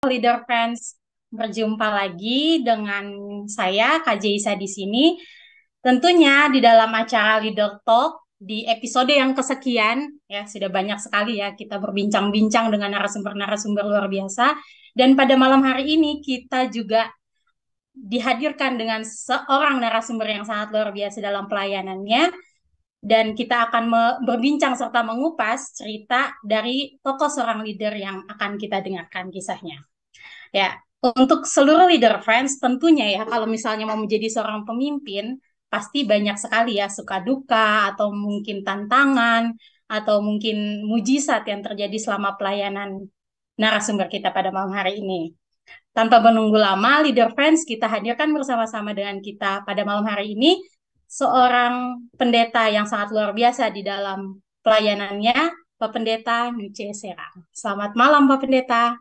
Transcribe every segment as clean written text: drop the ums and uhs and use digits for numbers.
Leader Friends, berjumpa lagi dengan saya Kak Jaisa di sini. Tentunya di dalam acara Leader Talk di episode yang kesekian, ya sudah banyak sekali ya kita berbincang-bincang dengan narasumber-narasumber luar biasa. Dan pada malam hari ini kita juga dihadirkan dengan seorang narasumber yang sangat luar biasa dalam pelayanannya. Dan kita akan berbincang serta mengupas cerita dari tokoh seorang leader yang akan kita dengarkan kisahnya. Ya, untuk seluruh leader friends tentunya ya kalau misalnya mau menjadi seorang pemimpin pasti banyak sekali ya suka duka atau mungkin tantangan atau mungkin mujizat yang terjadi selama pelayanan narasumber kita pada malam hari ini. Tanpa menunggu lama, leader friends kita hadirkan bersama-sama dengan kita pada malam hari ini seorang pendeta yang sangat luar biasa di dalam pelayanannya, Pak Pendeta Nuce Serang. Selamat malam Pak Pendeta.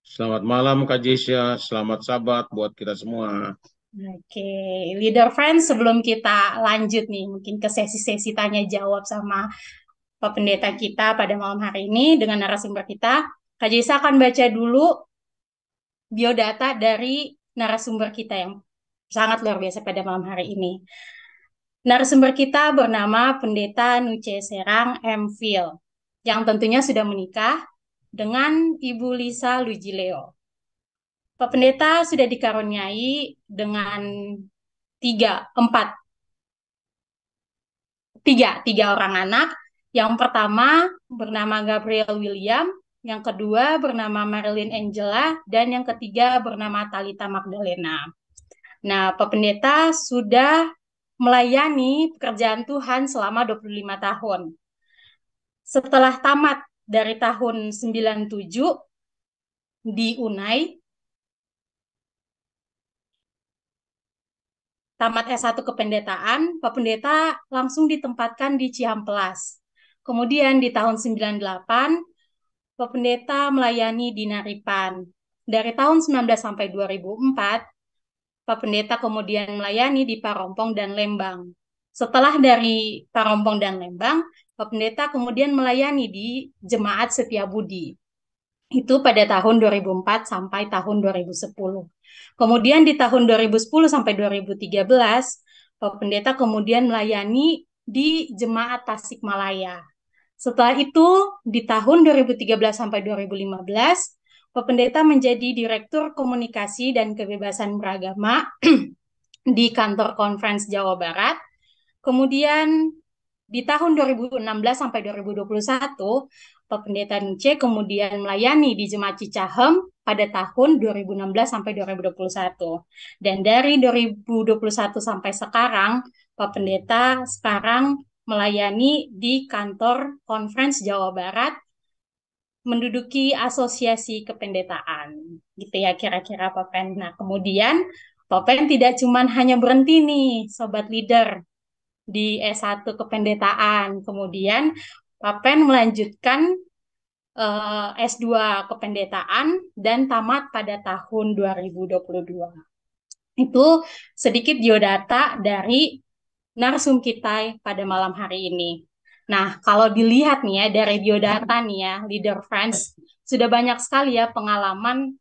Selamat malam Kak Jisya, selamat sabat buat kita semua. Oke, leader friends, sebelum kita lanjut nih, mungkin ke sesi-sesi tanya jawab sama Pak Pendeta kita pada malam hari ini dengan narasumber kita, Kak Jesa akan baca dulu biodata dari narasumber kita yang sangat luar biasa pada malam hari ini. Narasumber kita bernama Pendeta Nuce Serang M. Phil, yang tentunya sudah menikah dengan Ibu Lisa Lujileo. Pak Pendeta sudah dikaruniai dengan empat tiga orang anak. Yang pertama bernama Gabriel William, yang kedua bernama Marilyn Angela, dan yang ketiga bernama Talita Magdalena. Nah, Pak Pendeta sudah melayani pekerjaan Tuhan selama 25 tahun. Setelah tamat dari tahun 97 di UNAI, tamat S1 kependetaan, Pak Pendeta langsung ditempatkan di Cihampelas. Kemudian di tahun 98, Pak Pendeta melayani di Naripan. Dari tahun 19 sampai 2004, Pak Pendeta kemudian melayani di Parompong dan Lembang. Setelah dari Parompong dan Lembang, Pak Pendeta kemudian melayani di Jemaat Setiabudi. Itu pada tahun 2004 sampai tahun 2010. Kemudian di tahun 2010 sampai 2013, Pak Pendeta kemudian melayani di Jemaat Tasikmalaya. Setelah itu, di tahun 2013 sampai 2015, Pak Pendeta menjadi Direktur Komunikasi dan Kebebasan Beragama di Kantor Conference Jawa Barat. Kemudian di tahun 2016 sampai 2021, Pak Pendeta Nuce kemudian melayani di Jemaat Cicahem pada tahun 2016 sampai 2021. Dan dari 2021 sampai sekarang, Pak Pendeta sekarang melayani di kantor Conference Jawa Barat menduduki asosiasi kependetaan. Gitu ya kira-kira Pak Pen. Nah, kemudian Pak Pen tidak cuma hanya berhenti nih, Sobat Leader, di S1 kependetaan. Kemudian Papen melanjutkan S2 kependetaan dan tamat pada tahun 2022. Itu sedikit biodata dari narsum kita pada malam hari ini. Nah, kalau dilihat nih ya dari biodata nih ya, Leader Friends, sudah banyak sekali ya pengalaman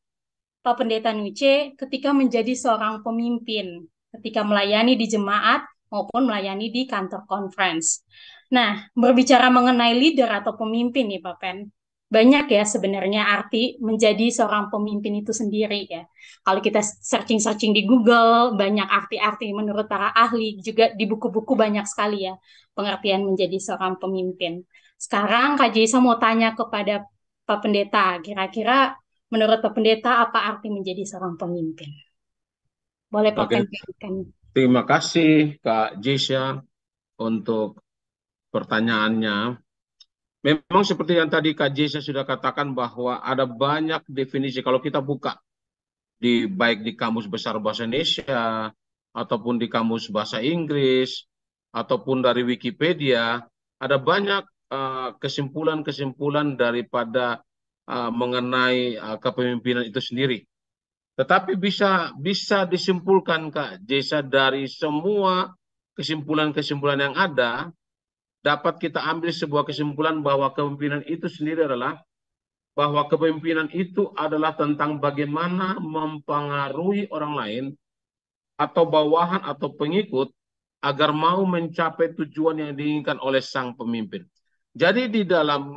Pak Pendeta Nuce ketika menjadi seorang pemimpin, ketika melayani di jemaat maupun melayani di kantor conference. Nah, berbicara mengenai leader atau pemimpin nih Pak Pen, banyak ya sebenarnya arti menjadi seorang pemimpin itu sendiri ya. Kalau kita searching-searching di Google, banyak arti-arti menurut para ahli, juga di buku-buku banyak sekali ya pengertian menjadi seorang pemimpin. Sekarang Kak Jaisa mau tanya kepada Pak Pendeta, kira-kira menurut Pak Pendeta, apa arti menjadi seorang pemimpin? Boleh Pak Oke, Pendeta. terima kasih Kak Jisya untuk pertanyaannya. Memang seperti yang tadi Kak Jisya sudah katakan bahwa ada banyak definisi kalau kita buka baik di Kamus Besar Bahasa Indonesia ataupun di Kamus Bahasa Inggris ataupun dari Wikipedia, ada banyak kesimpulan-kesimpulan daripada mengenai kepemimpinan itu sendiri. Tetapi bisa bisa disimpulkan Kak Jesa dari semua kesimpulan-kesimpulan yang ada, dapat kita ambil sebuah kesimpulan bahwa kepemimpinan itu sendiri adalah bahwa kepemimpinan itu adalah tentang bagaimana mempengaruhi orang lain atau bawahan atau pengikut agar mau mencapai tujuan yang diinginkan oleh sang pemimpin. Jadi di dalam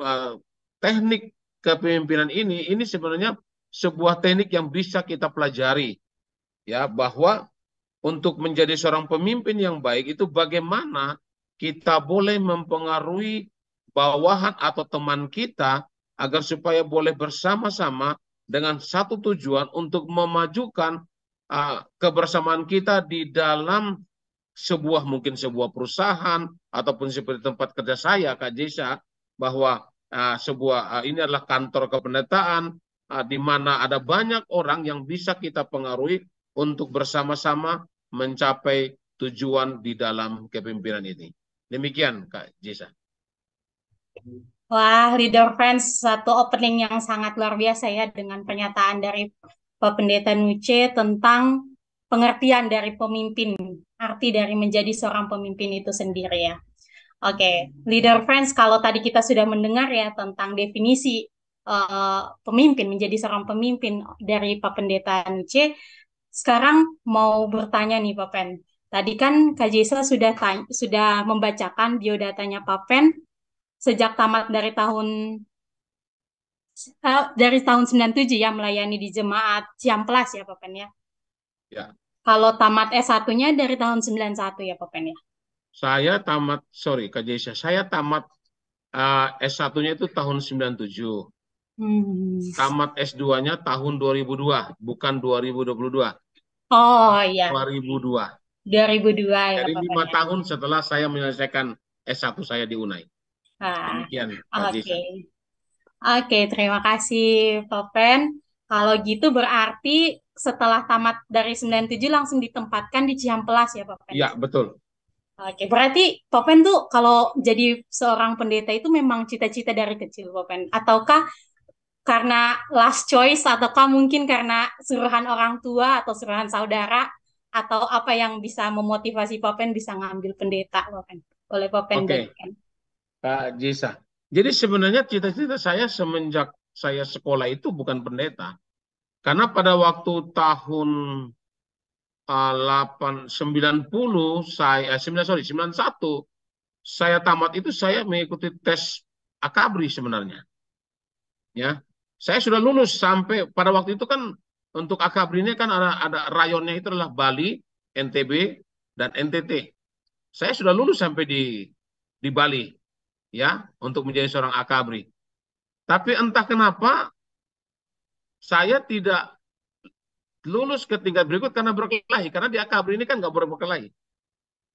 teknik kepemimpinan ini sebenarnya sebuah teknik yang bisa kita pelajari, ya, bahwa untuk menjadi seorang pemimpin yang baik itu bagaimana kita boleh mempengaruhi bawahan atau teman kita agar supaya boleh bersama-sama dengan satu tujuan untuk memajukan kebersamaan kita di dalam mungkin sebuah perusahaan ataupun seperti tempat kerja saya, Kak Jesa, bahwa ini adalah kantor kependetaan di mana ada banyak orang yang bisa kita pengaruhi untuk bersama-sama mencapai tujuan di dalam kepemimpinan ini. Demikian, Kak Jesa. Wah, Leader Friends, satu opening yang sangat luar biasa ya dengan pernyataan dari Pak Pendeta Nuce tentang pengertian dari pemimpin, arti dari menjadi seorang pemimpin itu sendiri ya. Oke, Leader Friends, kalau tadi kita sudah mendengar ya tentang definisi pemimpin, menjadi seorang pemimpin dari Pak Pendeta Nuce, sekarang mau bertanya nih Pak Pen. Tadi kan Kak Jesa sudah membacakan biodatanya Pak Pen sejak tamat dari tahun 97 ya melayani di jemaat Ciamplas ya Pak Pen ya. Ya. Kalau tamat S1-nya dari tahun 91 ya Pak Pen ya. Kak Jesa, saya tamat S1-nya itu tahun 97. Tamat S2-nya tahun 2002, bukan 2022. Oh iya. 2002. 2002 ya Jadi Pak Pen 5 ya. tahun setelah saya menyelesaikan S1 saya di UNAI. Demikian, Kak Jesa. Oke. Oke, terima kasih Pak Pen. Kalau gitu berarti setelah tamat dari 97 langsung ditempatkan di Cihampelas ya Pak Pen? Iya, betul. Oke, berarti Pak Pen tuh kalau jadi seorang pendeta itu memang cita-cita dari kecil Pak Pen? Ataukah karena last choice, ataukah mungkin karena suruhan orang tua atau suruhan saudara, atau apa yang bisa memotivasi Pak Pen bisa ngambil pendeta Pak Pen? Oleh Pak Pen Oke, berikan. Kak Jesa. Jadi sebenarnya cita-cita saya semenjak saya sekolah itu bukan pendeta. Karena pada waktu tahun 91 saya tamat itu saya mengikuti tes akabri sebenarnya. Ya, saya sudah lulus sampai pada waktu itu kan untuk akabri ini kan ada rayonnya itu adalah Bali, NTB, dan NTT. Saya sudah lulus sampai di Bali, ya, untuk menjadi seorang akabri. Tapi entah kenapa saya tidak lulus ke tingkat berikut karena berkelahi. Karena di akabri ini kan nggak boleh berkelahi.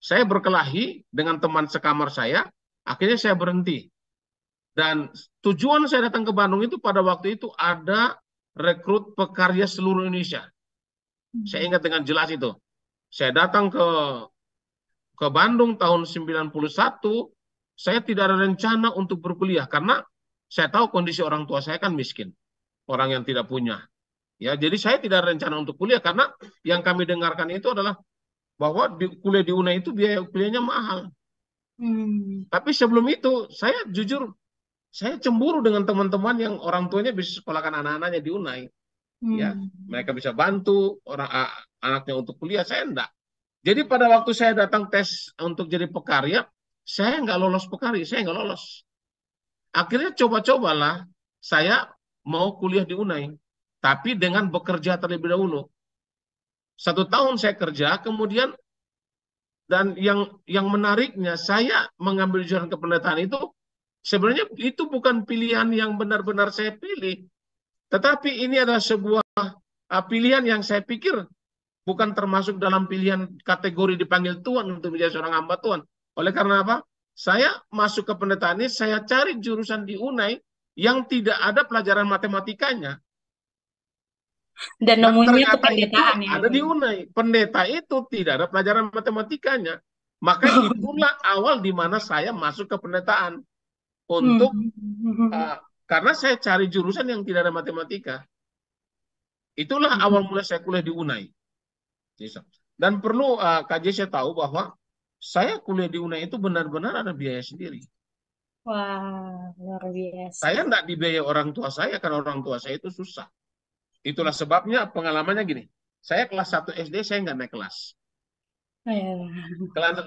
Saya berkelahi dengan teman sekamar saya, akhirnya saya berhenti. Dan tujuan saya datang ke Bandung itu pada waktu itu ada rekrut pekarya seluruh Indonesia. Saya ingat dengan jelas itu. Saya datang ke Bandung tahun 91, saya tidak ada rencana untuk berkuliah karena saya tahu kondisi orang tua saya kan miskin, orang yang tidak punya. Ya, jadi saya tidak ada rencana untuk kuliah karena yang kami dengarkan itu adalah bahwa kuliah di UNAI itu biaya kuliahnya mahal. Tapi sebelum itu, saya jujur, saya cemburu dengan teman-teman yang orang tuanya bisa sekolahkan anak-anaknya di UNAI. Ya, mereka bisa bantu anaknya untuk kuliah, saya enggak. Jadi pada waktu saya datang tes untuk jadi pekarya, saya nggak lolos pekarya, saya nggak lolos. Akhirnya coba-cobalah saya mau kuliah di UNAI, tapi dengan bekerja terlebih dahulu. 1 tahun saya kerja, kemudian dan yang menariknya saya mengambil jurusan kependetaan itu sebenarnya itu bukan pilihan yang benar-benar saya pilih, tetapi ini adalah sebuah pilihan yang saya pikir bukan termasuk dalam pilihan kategori dipanggil Tuhan untuk menjadi seorang hamba Tuhan. Oleh karena apa? Saya masuk ke pendetaan ini, saya cari jurusan di UNAI yang tidak ada pelajaran matematikanya. Dan Dan nemunya ternyata itu kependetaan ya. ada di UNAI. Pendeta itu tidak ada pelajaran matematikanya. Maka itulah awal di mana saya masuk ke pendetaan. Karena saya cari jurusan yang tidak ada matematika. Itulah awal mulai saya kuliah di UNAI. Dan perlu Kak Jesse tahu bahwa saya kuliah di UNAI itu benar-benar ada biaya sendiri. Wah, luar biasa. Saya nggak dibiayai orang tua saya karena orang tua saya itu susah. Itulah sebabnya pengalamannya gini. Saya kelas 1 SD saya nggak naik kelas. Ya.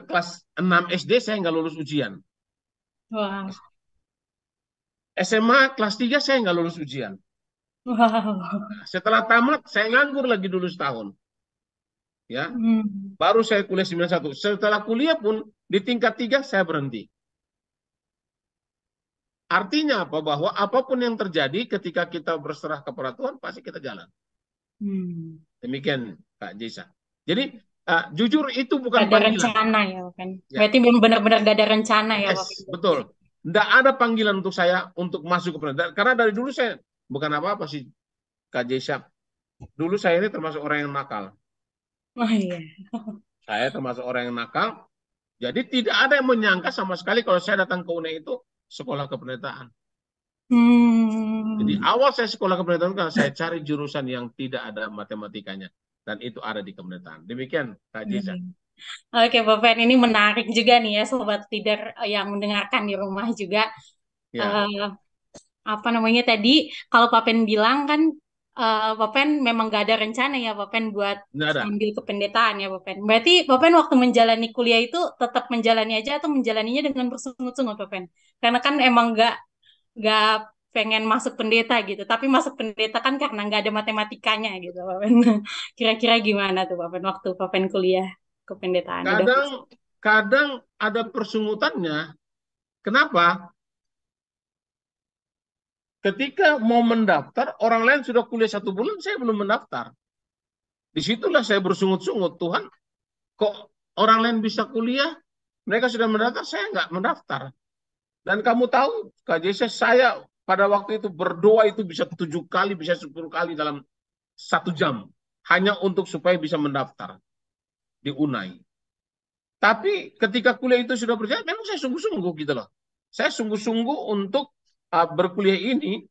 Kelas 6 SD saya nggak lulus ujian. Wah, SMA kelas 3 saya nggak lulus ujian. wow. Setelah tamat saya nganggur lagi dulu setahun. Ya, Hmm. baru saya kuliah 91. Setelah kuliah pun di tingkat 3 saya berhenti. Artinya apa? Bahwa apapun yang terjadi ketika kita berserah kepada Tuhan, pasti kita jalan. Hmm. Demikian Kak Jesa. Jadi jujur itu Gak bukan ada panggilan. rencana ya, Bapak. Ya, Berarti benar-benar gak ada rencana ya, Bapak. yes, betul. Tidak ada panggilan untuk saya untuk masuk ke pendidikan. Karena dari dulu saya bukan apa-apa sih Kak Jesa. Dulu saya ini termasuk orang yang nakal. Oh iya. Saya termasuk orang yang nakal. Jadi tidak ada yang menyangka sama sekali kalau saya datang ke UNE itu sekolah kependetaan. Jadi Hmm. awal saya sekolah kependetaan kan saya cari jurusan yang tidak ada matematikanya. Dan itu ada di kependetaan. Demikian Kak Jesa. Oke, Bapak, ini menarik juga nih ya, Sobat Leader yang mendengarkan di rumah juga. Ya, Eh, apa namanya tadi, kalau Papen bilang kan, Papen memang gak ada rencana ya, Papen buat tidak ada. ambil kependetaan ya, Papen. Berarti Papen waktu menjalani kuliah itu tetap menjalani aja atau menjalaninya dengan bersungut-sungut, Papen? Karena kan emang gak pengen masuk pendeta gitu, tapi masuk pendeta kan karena nggak ada matematikanya gitu, Papen. Kira-kira gimana tuh, Papen, waktu Papen kuliah kependetaan? Udah. Kadang ada persungutannya. Kenapa? Ketika mau mendaftar, orang lain sudah kuliah 1 bulan, saya belum mendaftar. Disitulah saya bersungut-sungut, Tuhan, kok orang lain bisa kuliah, mereka sudah mendaftar, saya nggak mendaftar. Dan kamu tahu, Kak Jesse, saya pada waktu itu berdoa itu bisa 7 kali, bisa 10 kali dalam 1 jam. Hanya untuk supaya bisa mendaftar di UNAI. Tapi ketika kuliah itu sudah berjalan, memang saya sungguh-sungguh gitu loh. Saya sungguh-sungguh untuk berkuliah ini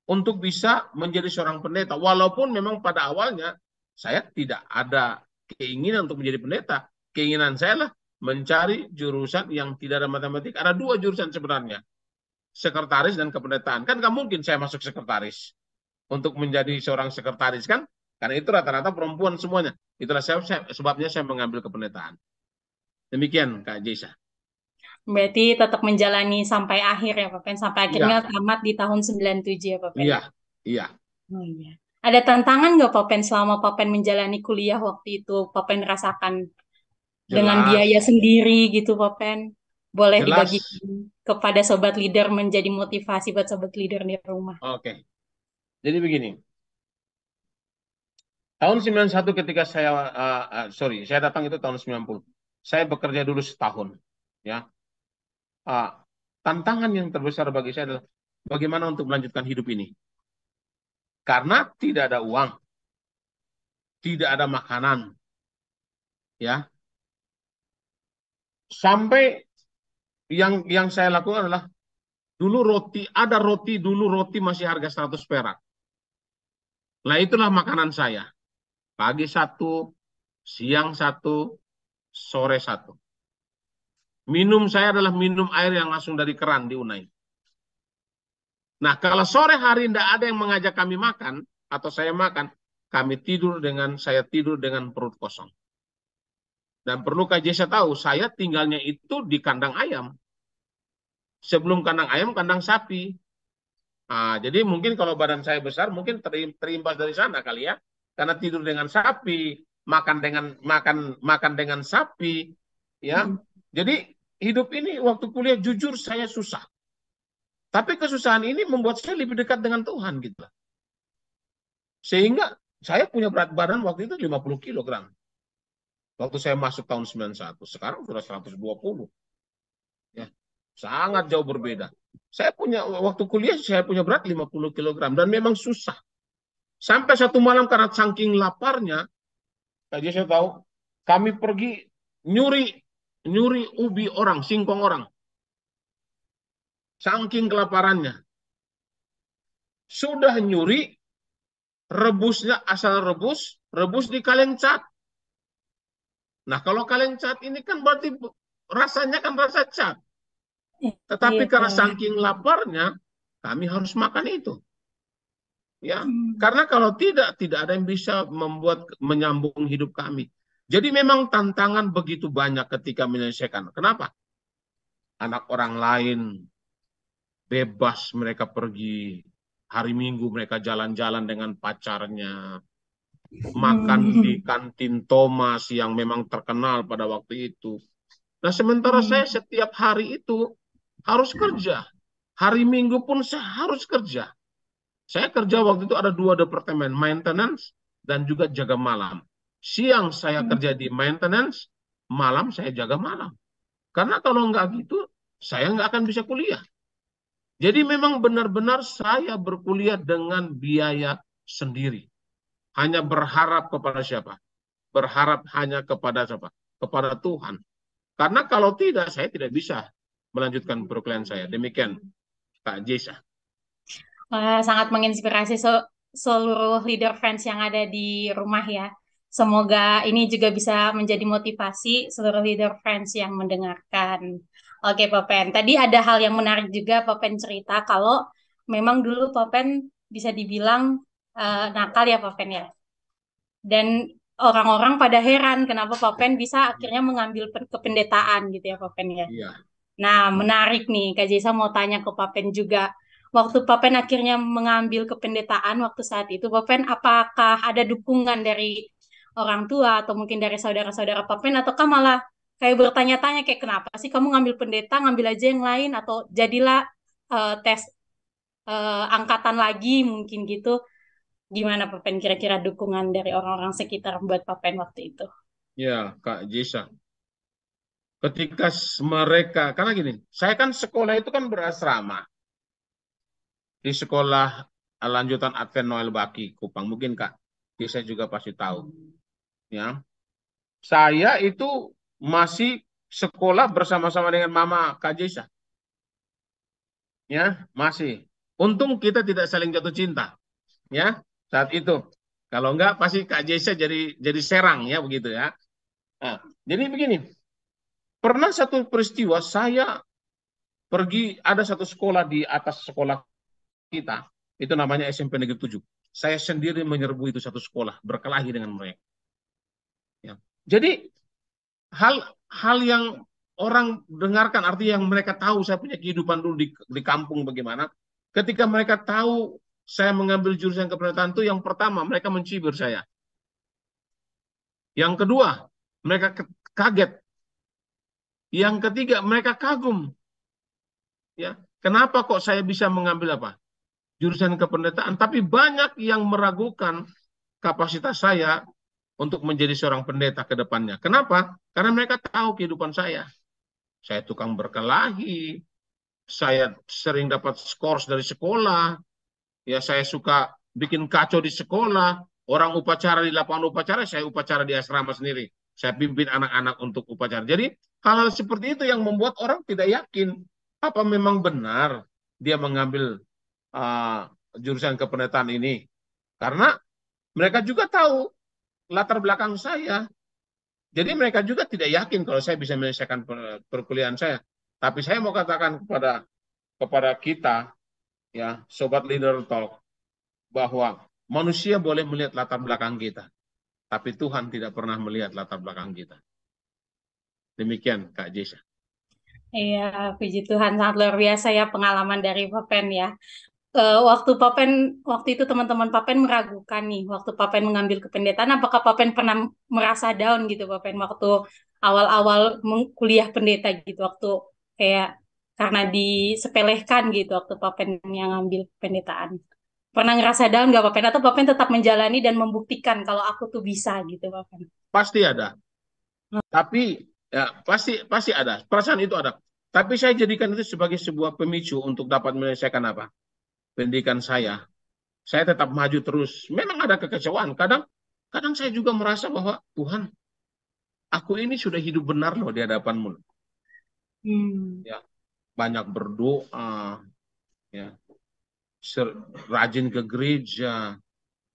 untuk bisa menjadi seorang pendeta. Walaupun memang pada awalnya saya tidak ada keinginan untuk menjadi pendeta. Keinginan saya lah mencari jurusan yang tidak ada matematik. Ada 2 jurusan sebenarnya. Sekretaris dan kependetaan. Kan nggak mungkin saya masuk sekretaris. Untuk menjadi seorang sekretaris kan. Karena itu rata-rata perempuan semuanya. Itulah sebabnya saya mengambil kependetaan. Demikian Kak Jesa. Berarti tetap menjalani sampai akhir ya, Pak Pen. Sampai akhirnya Iya, tamat di tahun 97 ya, Pak Pen. iya, iya. Oh iya. Ada tantangan nggak, Pak Pen, selama Pak Pen menjalani kuliah waktu itu? Pak Pen rasakan dengan biaya Jelas, sendiri gitu, Pak Pen. Boleh dibagi jelas. kepada sobat leader menjadi motivasi buat sobat leader di rumah. Oke. Jadi begini. Tahun 91 ketika saya, sorry, saya datang itu tahun 90. Saya bekerja dulu setahun. Ya. Uh, Tantangan yang terbesar bagi saya adalah bagaimana untuk melanjutkan hidup ini. Karena tidak ada uang, tidak ada makanan. Ya. Sampai yang saya lakukan adalah dulu roti masih harga 100 perak. Nah, itulah makanan saya. Pagi satu, siang satu, sore satu. Minum saya adalah minum air yang langsung dari keran di Unai. Nah, kalau sore hari tidak ada yang mengajak kami makan, atau saya makan, saya tidur dengan perut kosong. Dan perlu Kak Jesa tahu, saya tinggalnya itu di kandang ayam. Sebelum kandang ayam, kandang sapi. Nah, jadi mungkin kalau badan saya besar, mungkin terimbas dari sana kali ya. Karena tidur dengan sapi, makan dengan sapi, ya. Hmm. Jadi hidup ini waktu kuliah jujur saya susah. Tapi kesusahan ini membuat saya lebih dekat dengan Tuhan gitu. Sehingga saya punya berat badan waktu itu 50 kilogram. Waktu saya masuk tahun 91. Sekarang sudah 120. Ya, sangat jauh berbeda. Waktu kuliah saya punya berat 50 kilogram. Dan memang susah. Sampai satu malam karena saking laparnya, aja saya tahu, kami pergi nyuri nyuri ubi orang, singkong orang. Saking kelaparannya. Sudah nyuri, rebusnya asal rebus di kaleng cat. Nah, kalau kaleng cat ini kan berarti rasanya kan rasa cat. Tetapi Iya. karena saking laparnya, kami harus makan itu. Ya, Hmm. karena kalau tidak ada yang bisa membuat menyambung hidup kami. Jadi memang tantangan begitu banyak ketika menyelesaikan. Kenapa? Anak orang lain bebas mereka pergi. Hari Minggu mereka jalan-jalan dengan pacarnya. Makan di Hmm. kantin Thomas yang memang terkenal pada waktu itu. Nah, sementara Hmm. saya setiap hari itu harus kerja. Hari Minggu pun saya harus kerja. Saya kerja waktu itu ada dua departemen, maintenance dan juga jaga malam. Siang saya kerja di maintenance, malam saya jaga malam. Karena kalau nggak gitu, saya nggak akan bisa kuliah. Jadi memang benar-benar saya berkuliah dengan biaya sendiri. Hanya berharap kepada siapa? Berharap hanya kepada siapa? Kepada Tuhan. Karena kalau tidak, saya tidak bisa melanjutkan perkuliahan saya. Demikian, Kak Jesa. Sangat menginspirasi seluruh leader friends yang ada di rumah ya. Semoga ini juga bisa menjadi motivasi seluruh leader friends yang mendengarkan. Oke, Popen. Tadi ada hal yang menarik juga Popen cerita kalau memang dulu Popen bisa dibilang nakal ya Popen ya. Dan orang-orang pada heran kenapa Popen bisa akhirnya mengambil kependetaan gitu ya Popen ya. Iya. Nah, menarik nih, Kak Jesa mau tanya ke Papen juga. Waktu Papen akhirnya mengambil kependetaan waktu saat itu, Papen apakah ada dukungan dari orang tua atau mungkin dari saudara-saudara Papen ataukah malah kayak bertanya-tanya kayak kenapa sih kamu ngambil pendeta, ngambil aja yang lain atau jadilah tes angkatan lagi mungkin gitu. Gimana Papen kira-kira dukungan dari orang-orang sekitar buat Papen waktu itu? Ya, Kak Jesa. Ketika mereka, karena gini, saya kan sekolah itu kan berasrama di sekolah lanjutan Advent Noel Baki Kupang. Mungkin Kak Jesa juga pasti tahu. Ya, saya itu masih sekolah bersama-sama dengan Mama Kak Jesa. Ya, masih. Untung kita tidak saling jatuh cinta. Ya, saat itu. Kalau enggak, pasti Kak Jesa jadi serang ya begitu ya. Nah, jadi begini, pernah satu peristiwa saya pergi ada satu sekolah di atas sekolah kita, itu namanya SMP Negeri 7. Saya sendiri menyerbu itu satu sekolah, berkelahi dengan mereka. Ya. Jadi hal hal yang orang dengarkan, artinya yang mereka tahu saya punya kehidupan dulu di kampung bagaimana. Ketika mereka tahu saya mengambil jurusan kependetaан itu, yang pertama mereka mencibir saya. Yang kedua, mereka kaget. Yang ketiga, mereka kagum. Ya, kenapa kok saya bisa mengambil apa? Jurusan kependetaan, tapi banyak yang meragukan kapasitas saya untuk menjadi seorang pendeta ke depannya. Kenapa? Karena mereka tahu kehidupan saya. Saya tukang berkelahi, saya sering dapat skors dari sekolah, ya saya suka bikin kacau di sekolah, orang upacara di lapangan upacara, saya upacara di asrama sendiri. Saya pimpin anak-anak untuk upacara. Jadi hal-hal seperti itu yang membuat orang tidak yakin apa memang benar dia mengambil uh, jurusan kependetaan ini. Karena mereka juga tahu latar belakang saya. Jadi mereka juga tidak yakin kalau saya bisa menyelesaikan perkuliahan saya. Tapi saya mau katakan kepada kita, ya, sobat leader talk, bahwa manusia boleh melihat latar belakang kita, tapi Tuhan tidak pernah melihat latar belakang kita. Demikian Kak Jesa. Iya, puji Tuhan sangat luar biasa ya pengalaman dari Papen ya. Waktu Papen waktu itu teman-teman Papen meragukan nih waktu Papen mengambil kependetaan apakah Papen pernah merasa down gitu Papen waktu awal-awal kuliah pendeta gitu waktu kayak karena disepelekan gitu waktu Papen yang ngambil pendetaan. Pernah ngerasa down nggak Papen atau Papen tetap menjalani dan membuktikan kalau aku tuh bisa gitu Papen? Pasti ada, tapi ya pasti pasti ada. Perasaan itu ada. Tapi saya jadikan itu sebagai sebuah pemicu untuk dapat menyelesaikan apa? Pendidikan saya. Saya tetap maju terus. Memang ada kekecewaan. Kadang kadang saya juga merasa bahwa Tuhan, aku ini sudah hidup benar loh di hadapanmu. Hmm. Ya, banyak berdoa, ya, rajin ke gereja.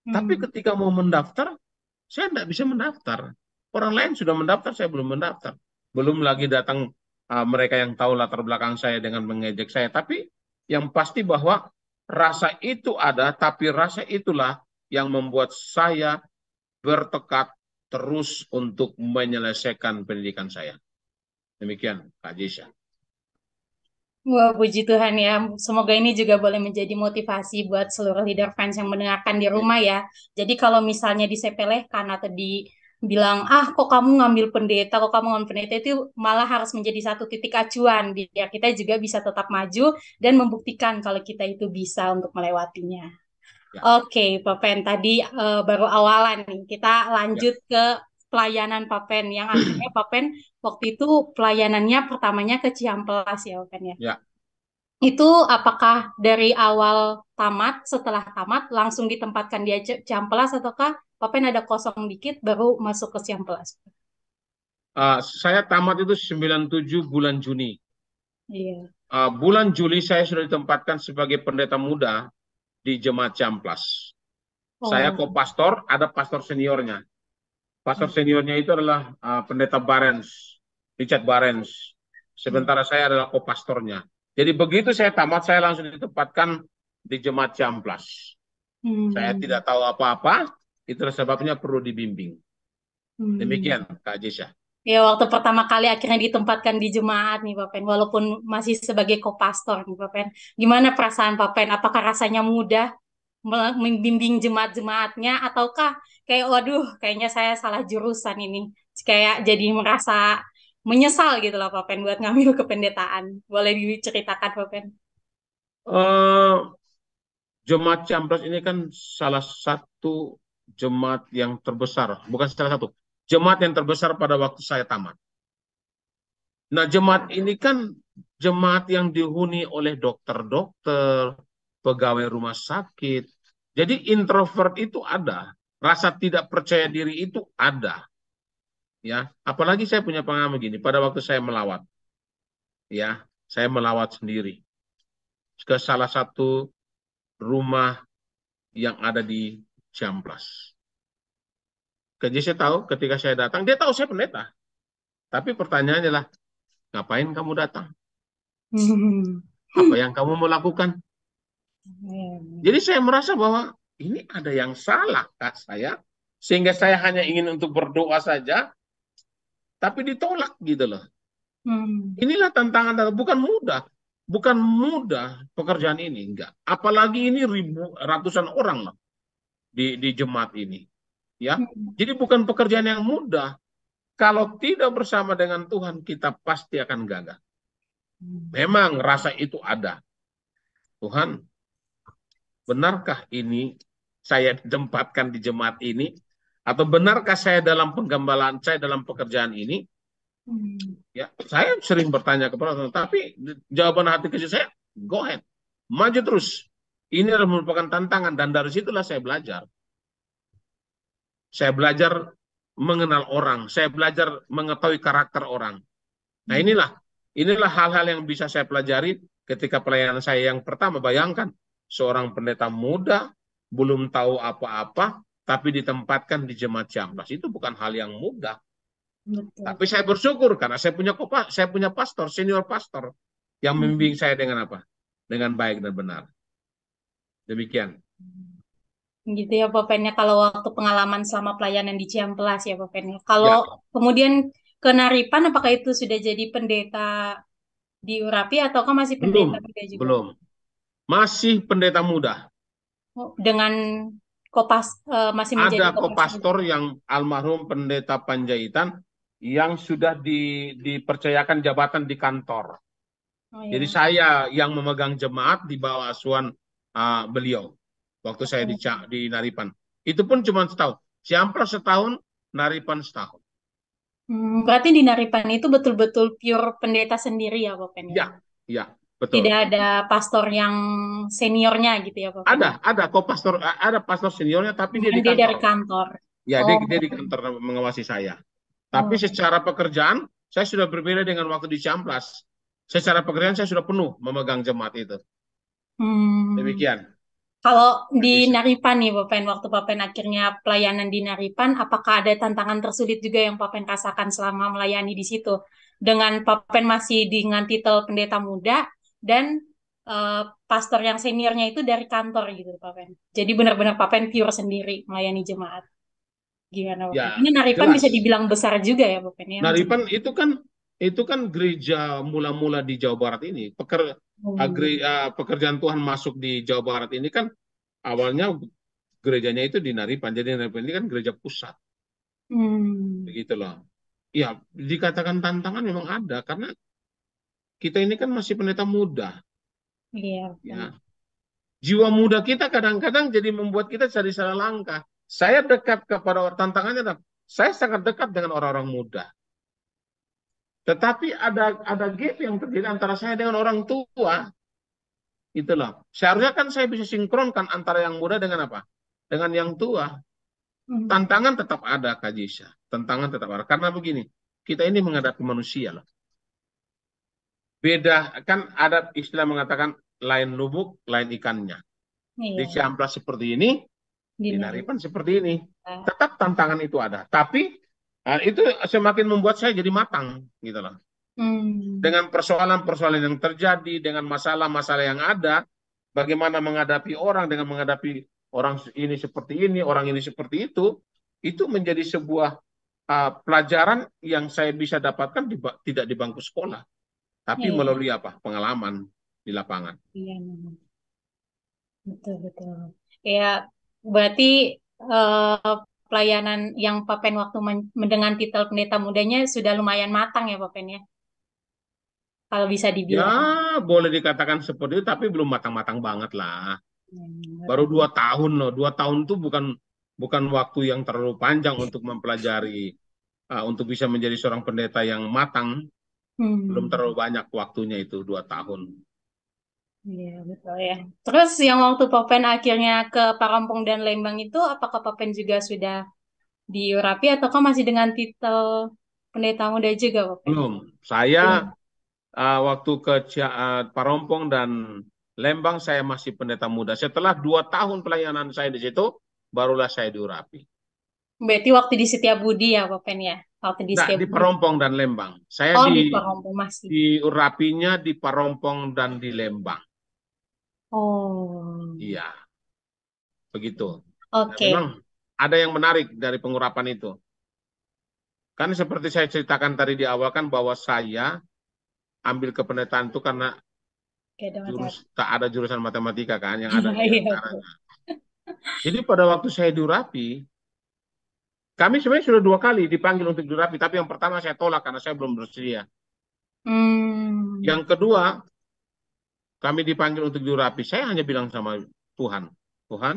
Tapi Hmm. ketika mau mendaftar, saya tidak bisa mendaftar. Orang lain sudah mendaftar, saya belum mendaftar. Belum lagi datang mereka yang tahu latar belakang saya dengan mengejek saya. Tapi yang pasti bahwa rasa itu ada, tapi rasa itulah yang membuat saya bertekad terus untuk menyelesaikan pendidikan saya. Demikian, Kak Jesha. Wah, puji Tuhan ya. Semoga ini juga boleh menjadi motivasi buat seluruh leader fans yang mendengarkan di rumah ya. Jadi kalau misalnya disepelekan atau dibilang, ah kok kamu ngambil pendeta, kok kamu ngambil pendeta, itu malah harus menjadi satu titik acuan. Biar kita juga bisa tetap maju dan membuktikan kalau kita itu bisa untuk melewatinya. Ya, Oke, Pak Pen, tadi baru awalan nih. Kita ya. lanjut ke pelayanan Pak Pen, yang akhirnya Pak Pen waktu itu pelayanannya pertamanya ke Cihampelas ya Pak Pen ya. Ya. Itu apakah dari awal tamat, setelah tamat langsung ditempatkan di Cihampelas ataukah Pak Pen ada kosong dikit baru masuk ke Cihampelas? Saya tamat itu 97 bulan Juni. Iya. Bulan Juli saya sudah ditempatkan sebagai pendeta muda di Jemaat Cihampelas. Saya Oh. kopastor, ada pastor seniornya. Pastor seniornya itu adalah pendeta Barens, Richard Barens. Sementara saya adalah kopastornya. Jadi begitu saya tamat, saya langsung ditempatkan di Jemaat Cihampelas. Saya Hmm. tidak tahu apa-apa, itulah sebabnya perlu dibimbing. Hmm. Demikian, Kak Jisha. Ya, waktu pertama kali akhirnya ditempatkan di jemaat nih Pak Pen, walaupun masih sebagai kopastor nih Pak Pen. Gimana perasaan Pak Pen? Apakah rasanya mudah membimbing jemaat-jemaatnya ataukah kayak waduh, kayaknya saya salah jurusan ini. Kayak jadi merasa menyesal gitu lah Pak Pen buat ngambil kependetaan. Boleh diceritakan Pak Pen? Eh, Jemaat Cihampelas ini kan salah satu jemaat yang terbesar, bukan salah satu, jemaat yang terbesar pada waktu saya tamat. Nah, jemaat ini kan jemaat yang dihuni oleh dokter-dokter, pegawai rumah sakit. Jadi introvert itu ada, rasa tidak percaya diri itu ada, ya. Apalagi saya punya pengalaman begini, pada waktu saya melawat, ya, saya melawat sendiri ke salah satu rumah yang ada di Ciamplas. Jadi saya tahu ketika saya datang, dia tahu saya pendeta. Tapi pertanyaannya adalah, ngapain kamu datang? Hmm. Apa yang kamu mau lakukan? Hmm. Jadi saya merasa bahwa ini ada yang salah kak saya, sehingga saya hanya ingin untuk berdoa saja, tapi ditolak gitu loh. Hmm. Inilah tantangan, bukan mudah. Bukan mudah pekerjaan ini, enggak. Apalagi ini ratusan orang loh di jemaat ini. Ya, Hmm. jadi bukan pekerjaan yang mudah. Kalau tidak bersama dengan Tuhan, kita pasti akan gagal. Memang rasa itu ada. Tuhan, benarkah ini saya ditempatkan di jemaat ini? Atau benarkah saya dalam penggembalaan saya dalam pekerjaan ini? Hmm. Ya, saya sering bertanya kepada Tuhan, tapi jawaban hati kecil saya, go ahead, maju terus. Ini adalah merupakan tantangan dan dari situlah saya belajar. Saya belajar mengenal orang, saya belajar mengetahui karakter orang. Nah, Hmm. inilah hal-hal yang bisa saya pelajari ketika pelayanan saya yang pertama. Bayangkan, seorang pendeta muda, belum tahu apa-apa, tapi ditempatkan di jemaat Ciamplas. Itu bukan hal yang mudah. Betul. Tapi saya bersyukur karena saya punya pastor, senior pastor, yang membimbing saya dengan apa? Dengan baik dan benar. Demikian. Gitu ya Pak Pen ya, kalau waktu pengalaman selama pelayanan di Ciamplas ya Pak Pen ya. Kalau Ya, kemudian ke Naripan, apakah itu sudah jadi pendeta di Urapi ataukah masih pendeta belum, muda juga? belum. Masih pendeta muda. Oh, dengan masih menjadi Ada kopas muda. kopastor yang almarhum pendeta Panjaitan yang sudah dipercayakan jabatan di kantor. Oh Jadi ya. saya yang memegang jemaat di bawah asuhan beliau waktu saya Oh. di Naripan. Itu pun cuma setahun. Ciamplas setahun, Naripan setahun. Berarti di Naripan itu betul-betul pure pendeta sendiri ya Pak Pen ya. Ya, ya, Tidak betul. ada pastor yang seniornya gitu ya Pak Pen. Ada kopastor, ada pastor seniornya, tapi dia Cuman di dia dari kantor. kantor. Ya, Oh. dia di kantor mengawasi saya. Tapi Oh. secara pekerjaan, saya sudah berbeda dengan waktu di Ciamplas. Secara pekerjaan, saya sudah penuh memegang jemaat itu. Hmm. Demikian. Kalau di Adisa. Naripan nih, Papen, waktu Papen akhirnya pelayanan di Naripan, apakah ada tantangan tersulit juga yang Papen rasakan selama melayani di situ? Dengan Papen masih dengan titel pendeta muda dan pastor yang seniornya itu dari kantor gitu, Papen. Jadi benar-benar Papen pure sendiri melayani jemaat. Gimana, Papen? Ini Ya, Naripan bisa jelas. dibilang besar juga ya, Papen ya. Naripan itu kan gereja mula-mula di Jawa Barat ini. Hmm. Pekerjaan Tuhan masuk di Jawa Barat ini kan awalnya gerejanya itu di Naripan. Jadi Naripan ini kan gereja pusat, Hmm. begitu loh. Ya, dikatakan tantangan memang ada karena kita ini kan masih pendeta muda, Iya, Papen. ya. Jiwa muda kita kadang-kadang jadi membuat kita jadi salah langkah. Saya dekat kepada orang, tantangannya adalah saya sangat dekat dengan orang-orang muda. Tetapi ada gap yang terjadi antara saya dengan orang tua. Itulah. Seharusnya kan saya bisa sinkronkan antara yang muda dengan apa? Dengan yang tua. Hmm. Tantangan tetap ada, Kak Jisha. Tantangan tetap ada. Karena begini, kita ini menghadapi manusia loh. Beda, kan ada istilah mengatakan lain lubuk, lain ikannya. Di Iya, Ciamplas seperti ini, di di Naripan Naripan. seperti ini. Tetap tantangan itu ada. Tapi itu semakin membuat saya jadi matang. Gitu loh. Hmm. Dengan persoalan-persoalan yang terjadi, dengan masalah-masalah yang ada, bagaimana menghadapi orang, dengan menghadapi orang ini seperti ini, orang ini seperti itu menjadi sebuah pelajaran yang saya bisa dapatkan tidak di bangku sekolah, tapi Iya, melalui apa? Pengalaman di lapangan. iya, memang. Betul, betul. Ya, berarti eh, pelayanan yang Papen waktu dengan titel pendeta mudanya sudah lumayan matang ya, Papen ya, kalau bisa Ya, dibilang. boleh dikatakan seperti itu, tapi belum matang-matang banget lah. Baru Betul. 2 tahun loh. 2 tahun itu bukan bukan waktu yang terlalu panjang untuk mempelajari, untuk bisa menjadi seorang pendeta yang matang. Belum Hmm, terlalu banyak waktunya itu 2 tahun. iya, betul ya. Terus yang waktu Papen akhirnya ke Parampong dan Lembang itu, apakah Papen juga sudah diurapi ataukah masih dengan titel pendeta muda juga, Papen? Belum. Saya Belum. waktu ke Parompong dan Lembang saya masih pendeta muda. Setelah 2 tahun pelayanan saya di situ, barulah saya diurapi. Berarti waktu di Setiabudi ya, Papen ya? Waktu di Nggak, di Setiabudi. Parompong dan Lembang. Saya Oh, di Parampong masih. diurapinya di Parompong dan di Lembang. Oh, Iya, begitu. Nah, oke. memang ada yang menarik dari pengurapan itu. Kan seperti saya ceritakan tadi di awal kan bahwa saya ambil kependetaan itu karena Oke, ada matematika. tak ada jurusan matematika kan yang ada di Iya, antara. betul. Jadi pada waktu saya diurapi, kami sebenarnya sudah 2 kali dipanggil untuk diurapi, tapi yang pertama saya tolak karena saya belum bersedia. Hmm, Yang kedua, kami dipanggil untuk diurapi. Saya hanya bilang sama Tuhan, Tuhan,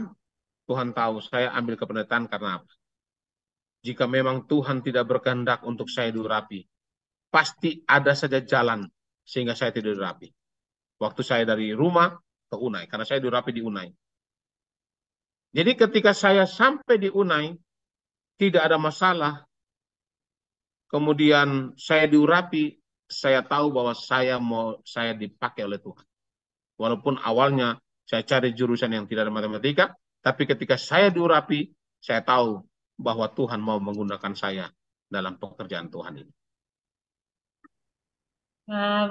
Tuhan tahu saya ambil kependetaan karena apa? Jika memang Tuhan tidak berkehendak untuk saya diurapi, pasti ada saja jalan sehingga saya tidak diurapi. Waktu saya dari rumah ke Unai, karena saya diurapi di Unai. Jadi ketika saya sampai di Unai, tidak ada masalah. Kemudian saya diurapi, saya tahu bahwa saya dipakai oleh Tuhan. Walaupun awalnya saya cari jurusan yang tidak ada matematika, tapi ketika saya diurapi, saya tahu bahwa Tuhan mau menggunakan saya dalam pekerjaan Tuhan ini.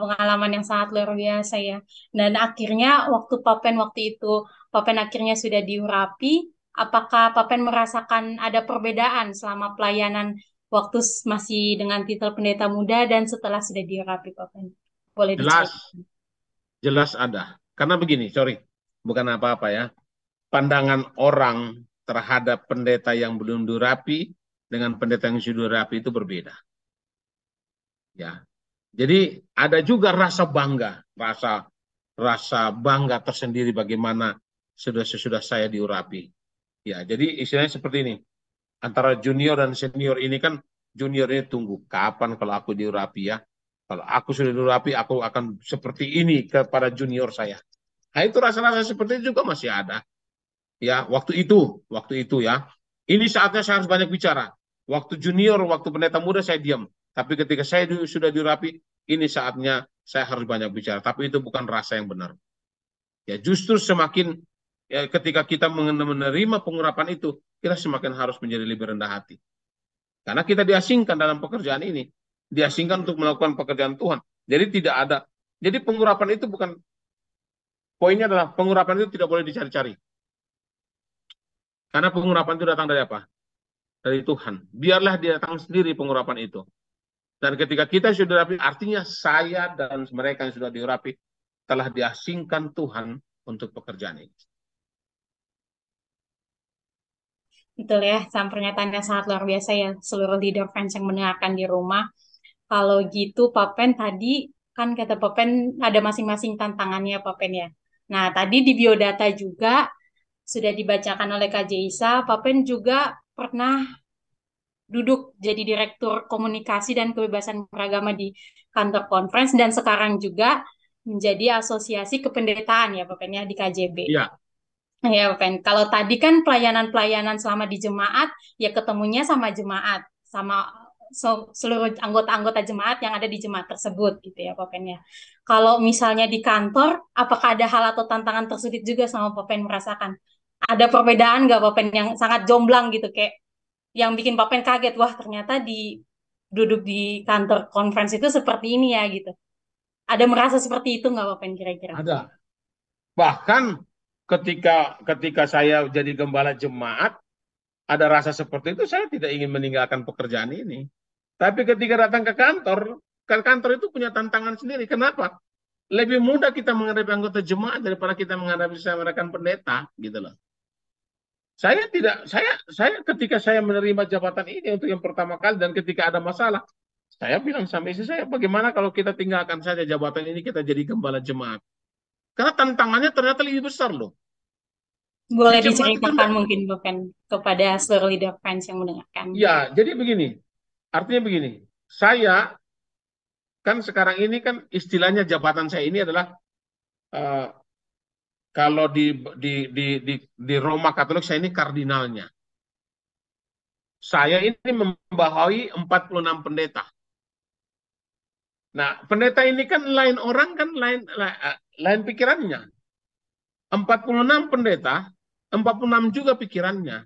pengalaman yang sangat luar biasa ya. Dan akhirnya waktu itu, Papen akhirnya sudah diurapi, apakah Papen merasakan ada perbedaan selama pelayanan waktu masih dengan titel pendeta muda dan setelah sudah diurapi, Papen? Boleh Jelas, diceritakan. jelas ada. Karena begini, sorry, bukan apa-apa ya. Pandangan orang terhadap pendeta yang belum diurapi dengan pendeta yang sudah diurapi itu berbeda. Ya, jadi ada juga rasa bangga, rasa rasa bangga tersendiri bagaimana sudah saya diurapi. Ya, jadi istilahnya seperti ini. Antara junior dan senior ini kan junior ini tunggu kapan kalau aku diurapi ya. Kalau aku sudah diurapi, aku akan seperti ini kepada junior saya. Nah, itu rasa-rasa seperti itu juga masih ada. Ya, waktu itu ya. Ini saatnya saya harus banyak bicara. Waktu junior, waktu pendeta muda saya diam. Tapi ketika saya sudah dirapi, ini saatnya saya harus banyak bicara. Tapi itu bukan rasa yang benar. Ya, justru semakin ya, ketika kita menerima pengurapan itu, kita semakin harus menjadi lebih rendah hati. Karena kita diasingkan dalam pekerjaan ini, diasingkan untuk melakukan pekerjaan Tuhan. Jadi tidak ada. Jadi pengurapan itu bukan, poinnya adalah pengurapan itu tidak boleh dicari-cari. Karena pengurapan itu datang dari apa? Dari Tuhan. Biarlah dia datang sendiri pengurapan itu. Dan ketika kita sudah diurapi, artinya saya dan mereka yang sudah diurapi telah diasingkan Tuhan untuk pekerjaan ini. Betul ya, pernyataannya sangat luar biasa ya seluruh leader friends yang mendengarkan di rumah. Kalau gitu, Papen tadi kan kata Papen ada masing-masing tantangannya Papen ya. Nah, tadi di biodata juga sudah dibacakan oleh Kak Jaisa, Papen juga pernah duduk jadi Direktur Komunikasi dan Kebebasan Beragama di kantor conference dan sekarang juga menjadi Asosiasi Kependetaan ya Papen ya di KJB. Ya. Ya, Pen. Kalau tadi kan pelayanan-pelayanan selama di jemaat, ya ketemunya sama jemaat, sama seluruh anggota-anggota jemaat yang ada di jemaat tersebut, gitu ya, Pak Pen ya. Kalau misalnya di kantor, apakah ada hal atau tantangan tersulit juga sama Pak Pen merasakan? Ada perbedaan nggak Pak Pen yang sangat jomblang gitu, kayak yang bikin Pak Pen kaget, wah ternyata di duduk di kantor conference itu seperti ini ya, gitu. Ada merasa seperti itu nggak Pak Pen kira-kira? Ada. Bahkan ketika ketika saya jadi gembala jemaat, ada rasa seperti itu, saya tidak ingin meninggalkan pekerjaan ini. Tapi ketika datang ke kantor itu punya tantangan sendiri. Kenapa? Lebih mudah kita menghadapi anggota jemaat daripada kita menghadapi sama rekan pendeta, gitu loh. Saya ketika saya menerima jabatan ini untuk yang pertama kali dan ketika ada masalah, saya bilang sama istri saya, bagaimana kalau kita tinggalkan saja jabatan ini, kita jadi gembala jemaat. Karena tantangannya ternyata lebih besar loh. Di Boleh jemaat itu diceritakan enggak. mungkin bukan kepada seluruh leader fans yang mendengarkan. Ya, jadi begini. Artinya begini. Saya kan sekarang ini kan istilahnya jabatan saya ini adalah eh, kalau di Roma Katolik saya ini kardinalnya. Saya ini membawahi 46 pendeta. Nah, pendeta ini kan lain orang kan lain pikirannya. 46 pendeta, 46 juga pikirannya.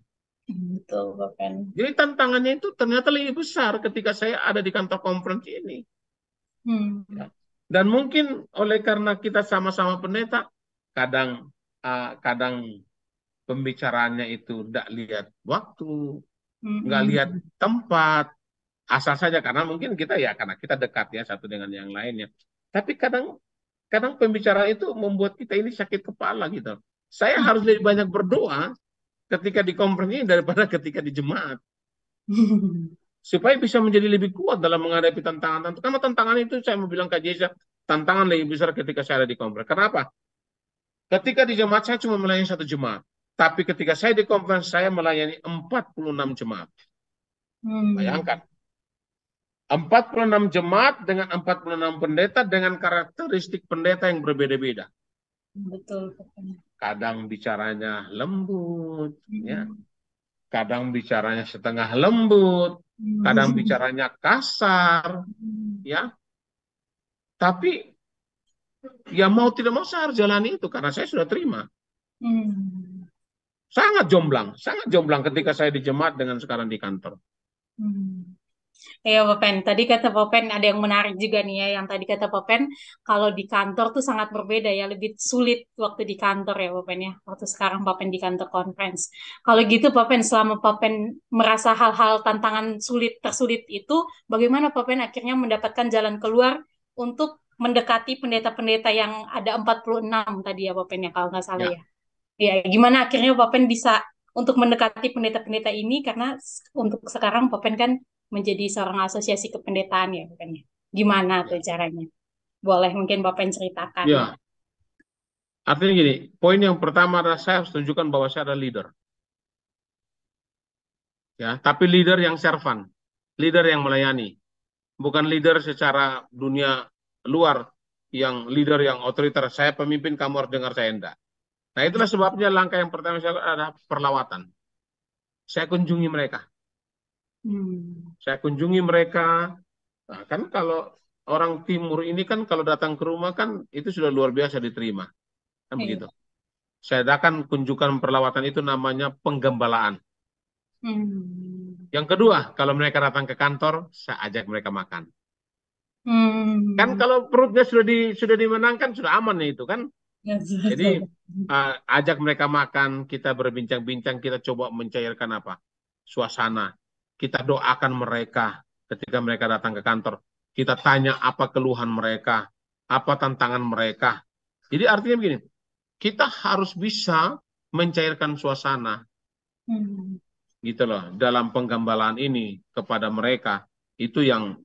Betul, Bapak. Jadi tantangannya itu ternyata lebih besar ketika saya ada di kantor conference ini. Ya. Hmm. Dan mungkin oleh karena kita sama-sama pendeta, kadang kadang pembicaraannya itu tidak lihat waktu, nggak Hmm. lihat tempat, asal saja karena mungkin kita ya karena kita dekat ya satu dengan yang lainnya. Tapi kadang kadang pembicaraan itu membuat kita ini sakit kepala gitu. Saya harus lebih banyak berdoa ketika di conference ini daripada ketika di jemaat. Supaya bisa menjadi lebih kuat dalam menghadapi tantangan. Karena tantangan itu saya mau bilang Kak Jeza, tantangan lebih besar ketika saya ada di conference. Kenapa? Ketika di jemaat saya cuma melayani satu jemaat. Tapi ketika saya di conference saya melayani 46 jemaat. Hmm. Bayangkan. 46 jemaat dengan 46 pendeta dengan karakteristik pendeta yang berbeda-beda. Betul, Bapak. Kadang bicaranya lembut, ya. Hmm. Kadang bicaranya setengah lembut, kadang Hmm. bicaranya kasar, ya. Tapi ya mau tidak mau saya harus jalani itu karena saya sudah terima. Hmm. Sangat jomblang ketika saya di jemaat dengan sekarang di kantor. Hmm. Ya, Popen. Tadi kata Popen ada yang menarik juga nih ya. Yang tadi kata Popen, kalau di kantor tuh sangat berbeda ya. Lebih sulit waktu di kantor ya, Popen ya. Waktu sekarang Popen di kantor conference. Kalau gitu, Popen, selama Popen merasa hal-hal tantangan tersulit itu, bagaimana Popen akhirnya mendapatkan jalan keluar untuk mendekati pendeta-pendeta yang ada 46 tadi ya, Popen ya, kalau nggak salah Ya, ya. Ya, gimana akhirnya Popen bisa untuk mendekati pendeta-pendeta ini karena untuk sekarang Popen kan menjadi seorang asosiasi kependetaan ya Popen ya. Gimana tuh ya, caranya? Boleh mungkin Popen ceritakan. ya. Artinya gini, poin yang pertama adalah saya harus tunjukkan bahwa saya adalah leader. Ya, tapi leader yang servant, leader yang melayani, bukan leader secara dunia luar yang leader yang otoriter. Saya pemimpin, kamu harus dengar saya enggak. Nah, itulah sebabnya langkah yang pertama saya lakukan adalah perlawatan. Saya kunjungi mereka. Hmm. Saya kunjungi mereka. Nah, kan kalau orang timur ini kan kalau datang ke rumah kan itu sudah luar biasa diterima. Kan Iya. begitu. saya adakan kunjungan perlawatan itu namanya penggembalaan. Hmm. Yang kedua, kalau mereka datang ke kantor, saya ajak mereka makan. Kan Hmm. kalau perutnya sudah dimenangkan, sudah aman itu kan. Yes, Jadi betul. ajak mereka makan, kita berbincang-bincang, kita coba mencairkan apa? Suasana. Kita doakan mereka ketika mereka datang ke kantor. Kita tanya apa keluhan mereka, apa tantangan mereka. Jadi artinya begini, kita harus bisa mencairkan suasana Hmm. gitu loh dalam penggambalan ini kepada mereka. Itu yang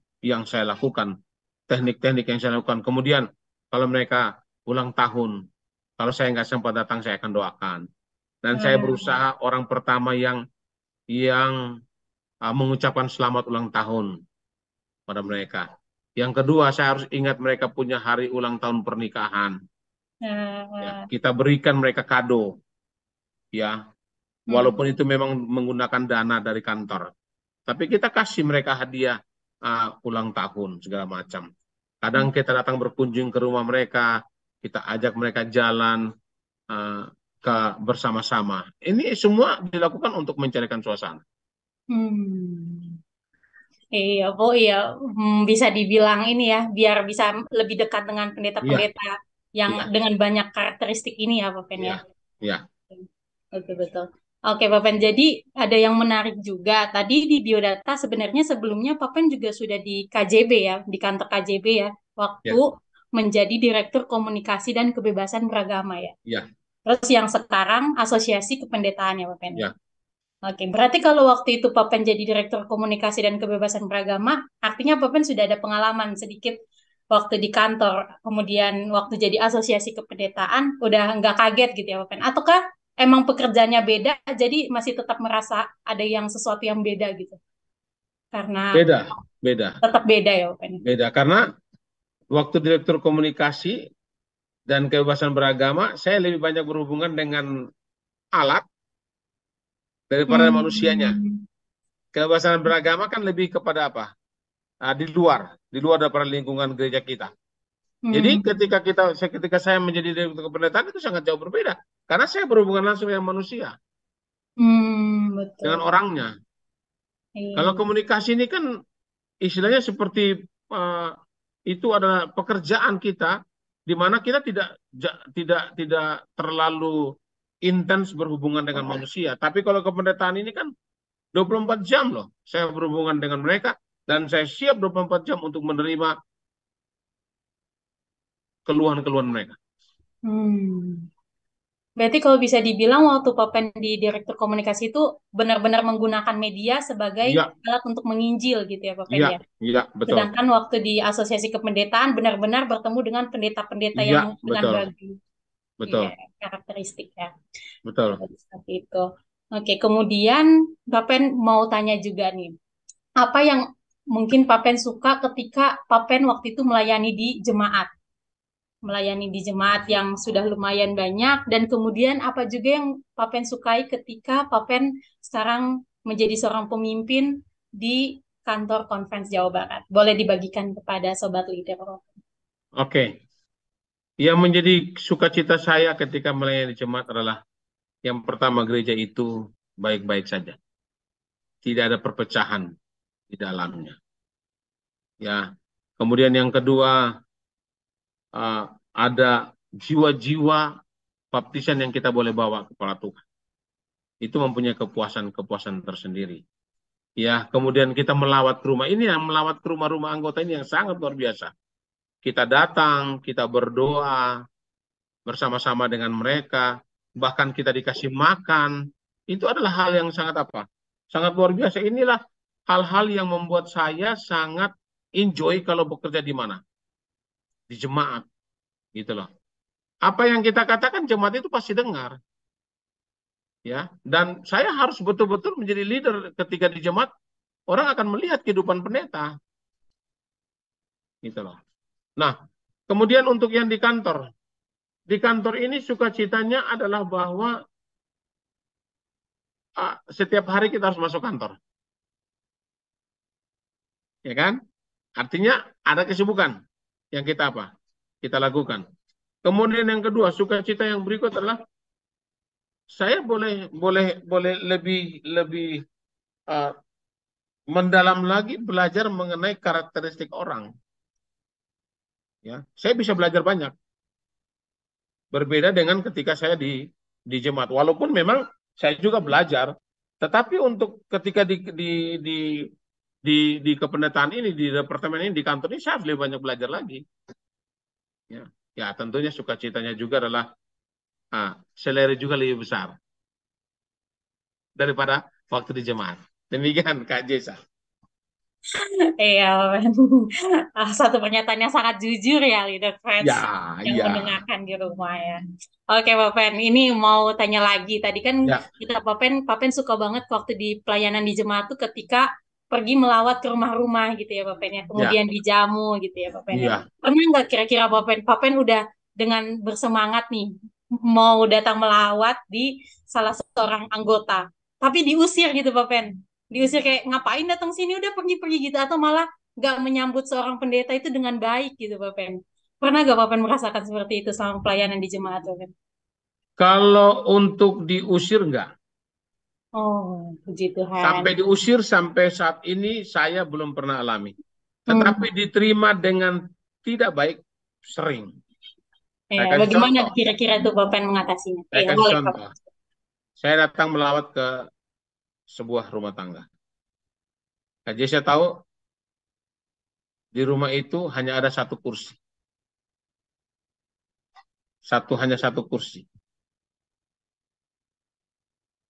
saya lakukan, teknik-teknik yang saya lakukan. Kemudian kalau mereka ulang tahun, kalau saya nggak sempat datang, saya akan doakan. Dan saya Hmm. berusaha orang pertama yang mengucapkan selamat ulang tahun pada mereka. Yang kedua, saya harus ingat mereka punya hari ulang tahun pernikahan. Ya, Hmm. kita berikan mereka kado, ya, Hmm. walaupun itu memang menggunakan dana dari kantor. Tapi kita kasih mereka hadiah ulang tahun segala macam. Kadang kita datang berkunjung ke rumah mereka, kita ajak mereka jalan uh, ke bersama-sama. Ini semua dilakukan untuk mencarikan suasana. Hmm. Iya, Bu, iya. Bisa dibilang ini ya, biar bisa lebih dekat dengan Iya, pendeta-pendeta yang iya, dengan banyak karakteristik ini ya, Pak Pen ya. iya, iya, Oke, betul. Oke, Pak Pen. Jadi ada yang menarik juga. Tadi di biodata sebenarnya sebelumnya Pak Pen juga sudah di KJB ya, di kantor KJB ya, waktu iya, menjadi Direktur Komunikasi dan Kebebasan Beragama ya. iya, Terus yang sekarang Asosiasi Kependetaan ya, Pak Pen ya. iya. Oke, berarti kalau waktu itu Papen jadi Direktur Komunikasi dan Kebebasan Beragama, artinya Papen sudah ada pengalaman sedikit waktu di kantor, kemudian waktu jadi Asosiasi Kependetaan, udah nggak kaget gitu ya Papen? Ataukah emang pekerjaannya beda, jadi masih tetap merasa ada yang sesuatu yang beda gitu? Karena Beda, beda, tetap beda ya Papen? beda. Karena waktu Direktur Komunikasi dan Kebebasan Beragama, saya lebih banyak berhubungan dengan alat daripada manusianya. Hmm. Kebebasan beragama kan lebih kepada apa? Di luar daripada lingkungan gereja kita. Jadi Hmm. ketika saya menjadi direktur kependetaan itu sangat jauh berbeda, karena saya berhubungan langsung dengan manusia, Hmm, dengan betul. orangnya. Kalau Iya. komunikasi ini kan istilahnya seperti itu adalah pekerjaan kita, di mana kita tidak terlalu intens berhubungan dengan manusia. Tapi kalau kependetaan ini kan 24 jam loh, saya berhubungan dengan mereka dan saya siap 24 jam untuk menerima keluhan-keluhan mereka. Hmm. Berarti kalau bisa dibilang waktu Papen di Direktur Komunikasi itu benar-benar menggunakan media sebagai Iya, alat untuk menginjil gitu ya Papen iya, ya. iya, betul. Sedangkan waktu di Asosiasi Kependetaan benar-benar bertemu dengan pendeta-pendeta Iya, yang dengan betul, bagi ya, betul, karakteristik ya. betul. Seperti itu. Oke, kemudian Papen mau tanya juga nih, apa yang mungkin Papen suka ketika Papen waktu itu melayani di jemaat? Melayani di jemaat yang sudah lumayan banyak dan kemudian apa juga yang Papen sukai ketika Papen sekarang menjadi seorang pemimpin di kantor Conference Jawa Barat. Boleh dibagikan kepada sobat leader. Oke, yang menjadi sukacita saya ketika melayani jemaat adalah yang pertama gereja itu baik-baik saja, tidak ada perpecahan di dalamnya. Ya, kemudian yang kedua uh, ada jiwa-jiwa baptisan yang kita boleh bawa kepada Tuhan. Itu mempunyai kepuasan-kepuasan tersendiri. Ya, kemudian kita melawat ke rumah. Ini yang melawat ke rumah-rumah anggota ini yang sangat luar biasa. Kita datang, kita berdoa bersama-sama dengan mereka, bahkan kita dikasih makan. Itu adalah hal yang sangat apa? Sangat luar biasa. Inilah hal-hal yang membuat saya sangat enjoy kalau bekerja di mana? Di jemaat, gitu loh. Apa yang kita katakan jemaat itu pasti dengar, ya. Dan saya harus betul-betul menjadi leader ketika di jemaat. Orang akan melihat kehidupan pendeta, gitu loh. Nah, kemudian untuk yang di kantor ini sukacitanya adalah bahwa setiap hari kita harus masuk kantor, ya kan? Artinya ada kesibukan yang kita apa? Kita lakukan. Kemudian yang kedua, sukacita yang berikut adalah saya boleh lebih lebih uh, mendalam lagi belajar mengenai karakteristik orang. Ya, saya bisa belajar banyak. Berbeda dengan ketika saya di jemaat. Walaupun memang saya juga belajar, tetapi untuk ketika di di di kependetaan ini, di departemen ini, di kantor ini, saya harus lebih banyak belajar lagi. Ya, ya tentunya sukacitanya juga adalah selera juga lebih besar daripada waktu di jemaat. Demikian Kak Jesa. Iya, Bapen. Satu pernyataan yang sangat jujur ya, leader Ya, friends yang iya, mendengarkan di rumah ya. Oke, Bapen. Ini mau tanya lagi. Tadi kan ya, kita Papen suka banget waktu di pelayanan di jemaat tuh ketika pergi melawat ke rumah-rumah gitu ya, Papen ya. ya, Kemudian dijamu gitu ya, Papen ya. iya. Pernah nggak kira-kira Papen udah dengan bersemangat nih mau datang melawat di salah seorang anggota, tapi diusir gitu, Papen? Diusir kayak ngapain datang sini, udah pergi-pergi gitu, atau malah nggak menyambut seorang pendeta itu dengan baik gitu, Bapak? Pernah gak Bapak merasakan seperti itu selama pelayanan di jemaat, Bapak? Kalau untuk diusir enggak. Oh, puji Tuhan. Sampai diusir sampai saat ini saya belum pernah alami. Tetapi Hmm. diterima dengan tidak baik sering. Ya, Saya kasih bagaimana contoh. kira-kira tuh Bapak mengatasinya? Saya Iya, kasih boleh, Bapak. contoh. Saya datang melawat ke sebuah rumah tangga. Jadi saya tahu di rumah itu hanya ada satu kursi. Hanya satu kursi.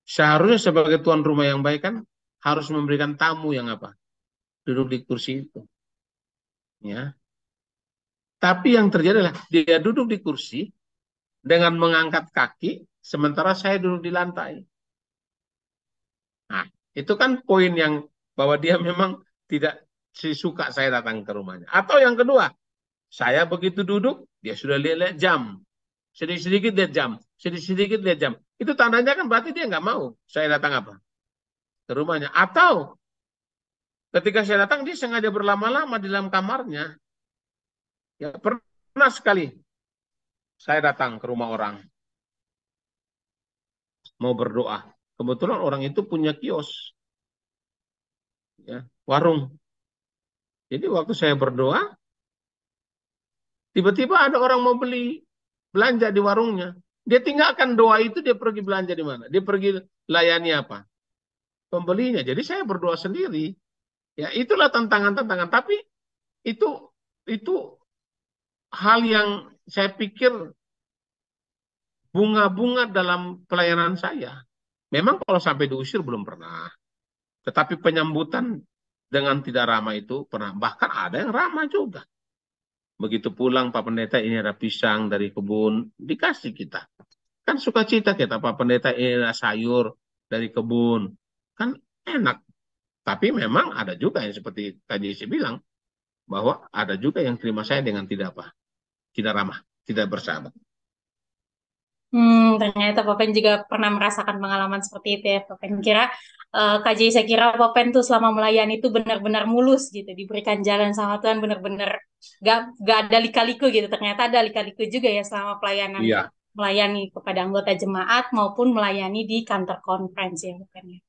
Seharusnya sebagai tuan rumah yang baik kan harus memberikan tamu yang apa? Duduk di kursi itu. Ya. Tapi yang terjadi adalah dia duduk di kursi dengan mengangkat kaki, sementara saya duduk di lantai. Nah, itu kan poin yang bahwa dia memang tidak suka saya datang ke rumahnya. Atau yang kedua, saya begitu duduk, dia sudah lihat jam. Sedikit-sedikit lihat jam. Sedikit-sedikit lihat jam. Itu tandanya kan berarti dia nggak mau saya datang apa? Ke rumahnya. Atau ketika saya datang, dia sengaja berlama-lama di dalam kamarnya. Ya, pernah sekali saya datang ke rumah orang, mau berdoa. Kebetulan orang itu punya kios, ya, warung. Jadi waktu saya berdoa, tiba-tiba ada orang mau beli belanja di warungnya. Dia tinggalkan doa itu, dia pergi belanja di mana? Dia pergi layani apa? Pembelinya. Jadi saya berdoa sendiri. Ya, itulah tantangan-tantangan. Tapi itu itu hal yang saya pikir bunga-bunga dalam pelayanan saya. Memang kalau sampai diusir belum pernah. Tetapi penyambutan dengan tidak ramah itu pernah. Bahkan ada yang ramah juga. Begitu pulang Pak Pendeta, ini ada pisang dari kebun, dikasih kita. Kan sukacita kita, Pak Pendeta, ini ada sayur dari kebun. Kan enak. Tapi memang ada juga yang seperti tadi saya bilang, bahwa ada juga yang terima saya dengan tidak apa, tidak ramah, tidak bersahabat. Ternyata Papen juga pernah merasakan pengalaman seperti itu ya, Papen. Kak Jay, saya kira Papen tuh selama melayani itu benar-benar mulus gitu, diberikan jalan sama Tuhan, benar-benar gak ada lika-liku gitu. Ternyata ada lika-liku juga ya selama pelayanan, Iya. melayani kepada anggota jemaat maupun melayani di kantor konferensi ya, Papen ya.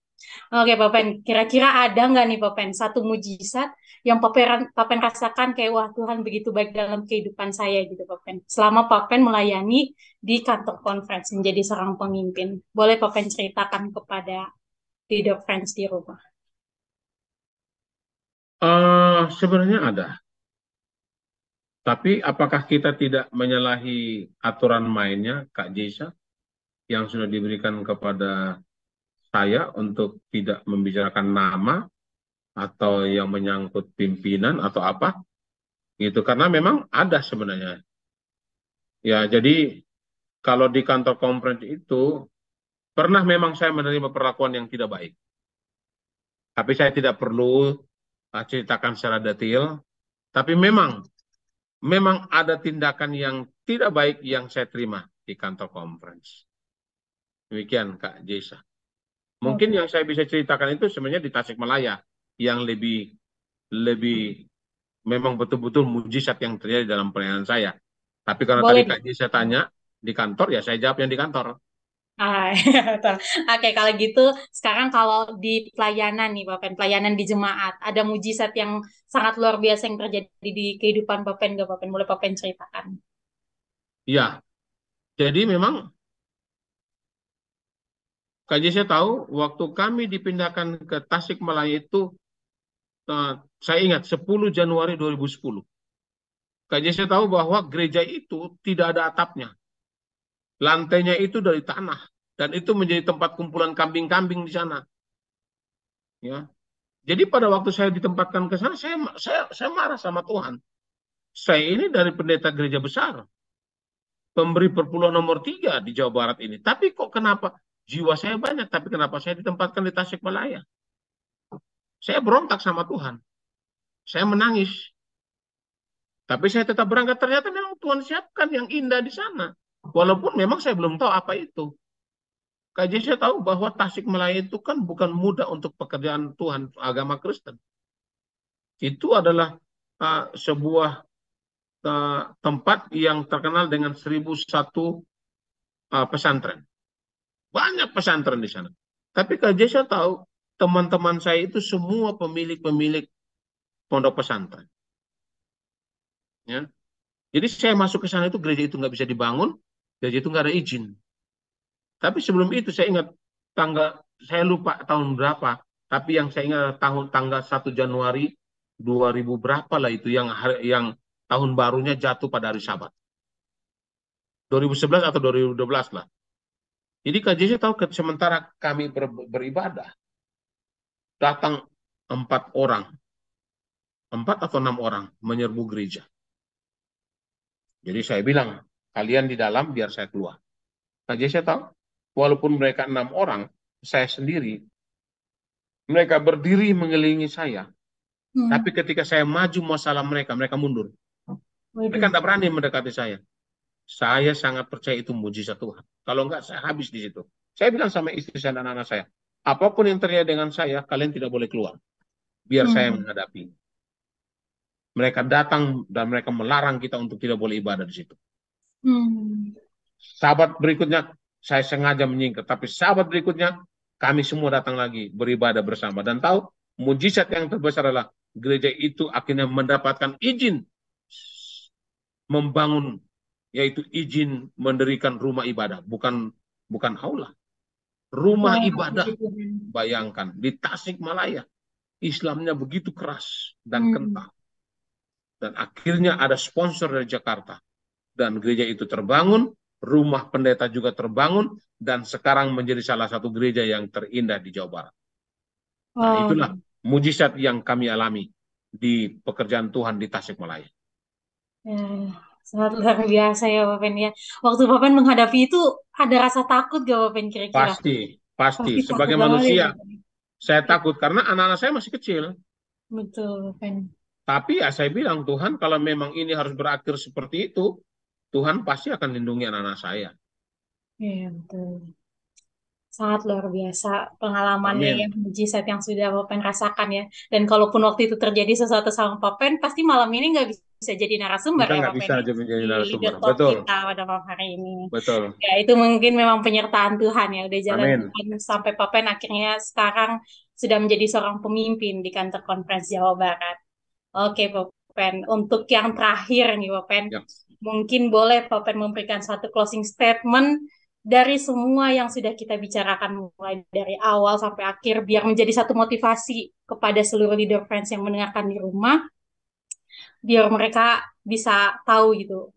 Oke, Papen. Kira-kira ada nggak nih, Papen, satu mujizat yang Papen rasakan kayak, wah, Tuhan begitu baik dalam kehidupan saya gitu, Papen. Selama Papen melayani di kantor conference menjadi seorang pemimpin. Boleh Papen ceritakan kepada leader friends di rumah. Sebenarnya ada. Tapi apakah kita tidak menyalahi aturan mainnya, Kak Jesa, yang sudah diberikan kepada saya untuk tidak membicarakan nama atau yang menyangkut pimpinan atau apa? Gitu. Karena memang ada sebenarnya. Ya, jadi kalau di kantor conference itu pernah memang saya menerima perlakuan yang tidak baik. Tapi saya tidak perlu ceritakan secara detail. Tapi memang ada tindakan yang tidak baik yang saya terima di kantor conference. Demikian Kak Jesa. Mungkin Oke. yang saya bisa ceritakan itu sebenarnya di Tasikmalaya yang lebih lebih memang betul-betul mujizat yang terjadi dalam pelayanan saya. Tapi karena tadi Boleh. Kak Jesa tanya di kantor, ya saya jawab yang di kantor. Betul. Oke, kalau gitu sekarang kalau di pelayanan nih Bapak, pelayanan di jemaat, ada mujizat yang sangat luar biasa yang terjadi di kehidupan Bapak, nggak Bapak? Boleh Bapak ceritakan? Ya, jadi memang Kak saya tahu waktu kami dipindahkan ke Tasikmalaya itu, saya ingat 10 Januari 2010. Kak saya tahu bahwa gereja itu tidak ada atapnya. Lantainya itu dari tanah. Dan itu menjadi tempat kumpulan kambing-kambing di sana. Ya. Jadi pada waktu saya ditempatkan ke sana, saya marah sama Tuhan. Saya ini dari pendeta gereja besar, pemberi perpuluhan nomor 3 di Jawa Barat ini. Tapi kok kenapa jiwa saya banyak, tapi kenapa saya ditempatkan di Tasikmalaya? Saya berontak sama Tuhan. Saya menangis. Tapi saya tetap berangkat. Ternyata memang Tuhan siapkan yang indah di sana. Walaupun memang saya belum tahu apa itu. Kaji saya tahu bahwa Tasikmalaya itu kan bukan mudah untuk pekerjaan Tuhan agama Kristen. Itu adalah sebuah tempat yang terkenal dengan 1001 pesantren. Banyak pesantren di sana. Tapi Kaji saya tahu teman-teman saya itu semua pemilik-pemilik pondok pesantren. Ya. Jadi saya masuk ke sana itu gereja itu nggak bisa dibangun, gereja itu nggak ada izin. Tapi sebelum itu saya ingat tanggal, saya lupa tahun berapa, tapi yang saya ingat tahun tanggal 1 Januari 2000 berapa lah itu yang tahun barunya jatuh pada hari Sabat. 2011 atau 2012 lah. Jadi KJC tahu sementara kami beribadah, datang 4 orang, 4 atau 6 orang menyerbu gereja. Jadi saya bilang, kalian di dalam biar saya keluar. KJC tahu, walaupun mereka 6 orang, saya sendiri, mereka berdiri mengelilingi saya. Tapi ketika saya maju masalah mereka, mereka mundur. Mereka Waduh. tidak berani mendekati saya. Saya sangat percaya itu mujizat Tuhan. Kalau enggak, saya habis di situ. Saya bilang sama istri saya dan anak saya, apapun yang terjadi dengan saya, kalian tidak boleh keluar. Biar saya Hmm. menghadapi. Mereka datang dan mereka melarang kita untuk tidak boleh ibadah di situ. Hmm. Sahabat berikutnya, saya sengaja menyingkir. Tapi sahabat berikutnya, kami semua datang lagi beribadah bersama. Dan tahu, mujizat yang terbesar adalah gereja itu akhirnya mendapatkan izin membangun, yaitu izin mendirikan rumah ibadah, bukan bukan aula, rumah Oh, ibadah. begitu. Bayangkan di Tasikmalaya Islamnya begitu keras dan Hmm. kental, dan akhirnya ada sponsor dari Jakarta dan gereja itu terbangun, rumah pendeta juga terbangun, dan sekarang menjadi salah satu gereja yang terindah di Jawa Barat. Nah, Oh, itulah mujizat yang kami alami di pekerjaan Tuhan di Tasikmalaya. ya, sangat luar biasa ya Bapak ya. Waktu Bapak menghadapi itu ada rasa takut gak Bapak kira-kira? Pasti, pasti. Pasti takut Sebagai banget ya manusia, Bapak. saya Iya, takut karena anak-anak saya masih kecil. betul Bapak. Tapi ya saya bilang, Tuhan kalau memang ini harus berakhir seperti itu, Tuhan pasti akan lindungi anak-anak saya. Iya, betul. Sangat luar biasa pengalamannya ya, Amin. mujizat yang sudah Papen rasakan ya. Dan kalaupun waktu itu terjadi sesuatu sama Papen, pasti malam ini nggak bisa jadi narasumber Kita ya nggak Papen bisa ya, aja menjadi di narasumber. Leader Talk Betul, kita pada malam hari ini. betul. Ya, itu mungkin memang penyertaan Tuhan ya, udah jalan Amin. Tuhan sampai Papen akhirnya sekarang sudah menjadi seorang pemimpin di kantor konferensi Jawa Barat. Oke, Papen. Untuk yang terakhir nih, Papen, Ya, mungkin boleh Papen memberikan satu closing statement dari semua yang sudah kita bicarakan mulai dari awal sampai akhir, biar menjadi satu motivasi kepada seluruh leader friends yang mendengarkan di rumah, biar mereka bisa tahu gitu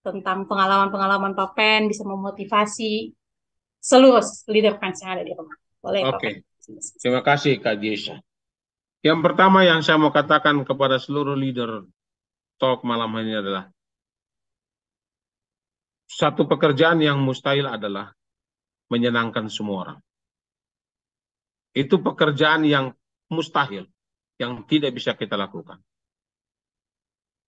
tentang pengalaman-pengalaman Papen, bisa memotivasi seluruh leader friends yang ada di rumah. Boleh, oke. Papen. Terima kasih, Kak Jesa. Yang pertama yang saya mau katakan kepada seluruh leader talk malam ini adalah, satu pekerjaan yang mustahil adalah menyenangkan semua orang. Itu pekerjaan yang mustahil, yang tidak bisa kita lakukan.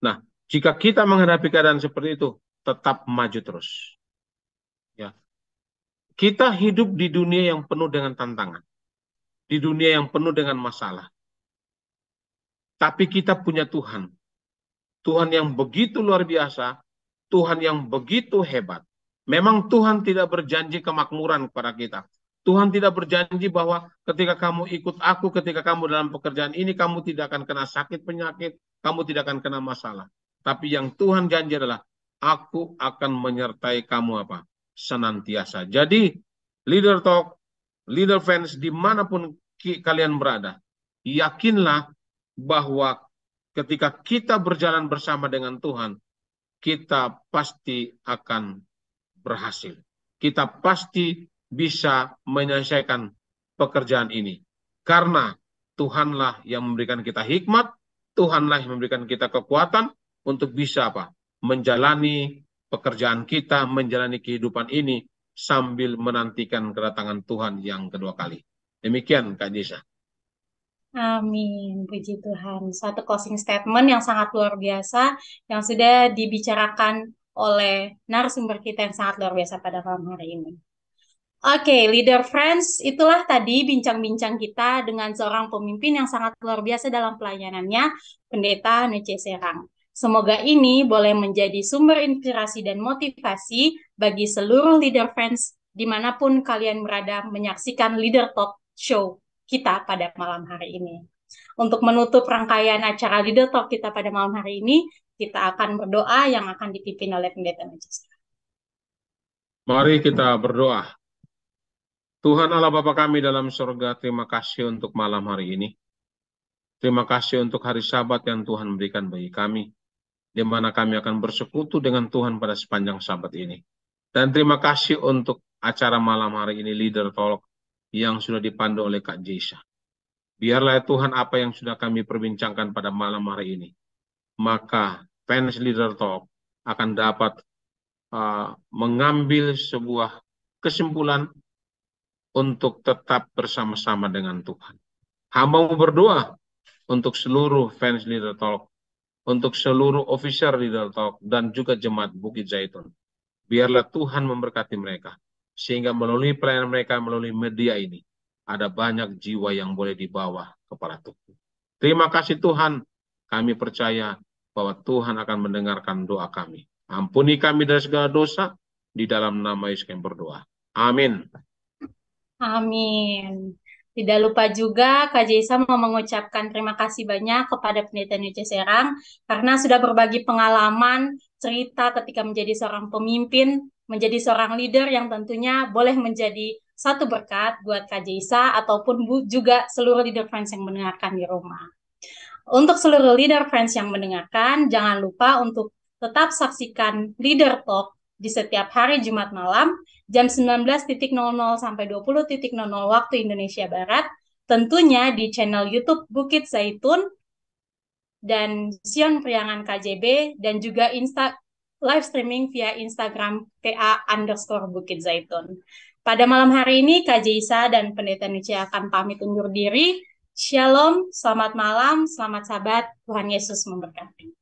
Nah, jika kita menghadapi keadaan seperti itu, tetap maju terus. Ya, kita hidup di dunia yang penuh dengan tantangan, di dunia yang penuh dengan masalah. Tapi kita punya Tuhan, Tuhan yang begitu luar biasa, Tuhan yang begitu hebat. Memang Tuhan tidak berjanji kemakmuran kepada kita. Tuhan tidak berjanji bahwa ketika kamu ikut aku, ketika kamu dalam pekerjaan ini, kamu tidak akan kena sakit penyakit, kamu tidak akan kena masalah. Tapi yang Tuhan janji adalah, aku akan menyertai kamu apa? Senantiasa. Jadi, leader talk, leader fans, dimanapun kalian berada, yakinlah bahwa ketika kita berjalan bersama dengan Tuhan, kita pasti akan berhasil. Kita pasti bisa menyelesaikan pekerjaan ini. Karena Tuhanlah yang memberikan kita hikmat, Tuhanlah yang memberikan kita kekuatan untuk bisa apa? Menjalani pekerjaan kita, menjalani kehidupan ini sambil menantikan kedatangan Tuhan yang kedua kali. Demikian Kak Jisa. Amin, puji Tuhan. Satu closing statement yang sangat luar biasa yang sudah dibicarakan oleh narasumber kita yang sangat luar biasa pada malam hari ini. Oke, leader friends, itulah tadi bincang-bincang kita dengan seorang pemimpin yang sangat luar biasa dalam pelayanannya, Pendeta Nece Serang. Semoga ini boleh menjadi sumber inspirasi dan motivasi bagi seluruh leader friends dimanapun kalian berada menyaksikan Leader Talk Show kita pada malam hari ini. Untuk menutup rangkaian acara Leader Talk kita pada malam hari ini, kita akan berdoa yang akan dipimpin oleh Pendeta Nece Serang. Mari kita berdoa. Tuhan Allah Bapa kami dalam surga, terima kasih untuk malam hari ini. Terima kasih untuk hari Sabat yang Tuhan berikan bagi kami, di mana kami akan bersekutu dengan Tuhan pada sepanjang Sabat ini. Dan terima kasih untuk acara malam hari ini, Leader Talk, yang sudah dipandu oleh Kak Jisa. Biarlah ya Tuhan apa yang sudah kami perbincangkan pada malam hari ini, maka fans Leader Talk akan dapat mengambil sebuah kesimpulan untuk tetap bersama-sama dengan Tuhan. Hamba mau berdoa untuk seluruh fans Leader Talk, untuk seluruh officer Leader Talk, dan juga jemaat Bukit Zaitun. Biarlah Tuhan memberkati mereka, sehingga melalui pelayanan mereka, melalui media ini, ada banyak jiwa yang boleh dibawa kepada Tuhan. Terima kasih Tuhan, kami percaya bahwa Tuhan akan mendengarkan doa kami. Ampuni kami dari segala dosa, di dalam nama Yesus kami berdoa. Amin. Amin. Tidak lupa juga Kak Jaisa mau mengucapkan terima kasih banyak kepada Pendeta Nece Serang karena sudah berbagi pengalaman, cerita ketika menjadi seorang pemimpin, menjadi seorang leader yang tentunya boleh menjadi satu berkat buat Kak Jaisa ataupun juga seluruh leader friends yang mendengarkan di rumah. Untuk seluruh leader friends yang mendengarkan, jangan lupa untuk tetap saksikan Leader Talk di setiap hari Jumat malam jam 19.00 sampai 20.00 waktu Indonesia Barat, tentunya di channel YouTube Bukit Zaitun dan Sion Priangan KJB dan juga live streaming via Instagram TA_Bukit Zaitun. Pada malam hari ini, Kak Jaisa dan Pendeta Nece akan pamit undur diri. Shalom, selamat malam, selamat sabat, Tuhan Yesus memberkati.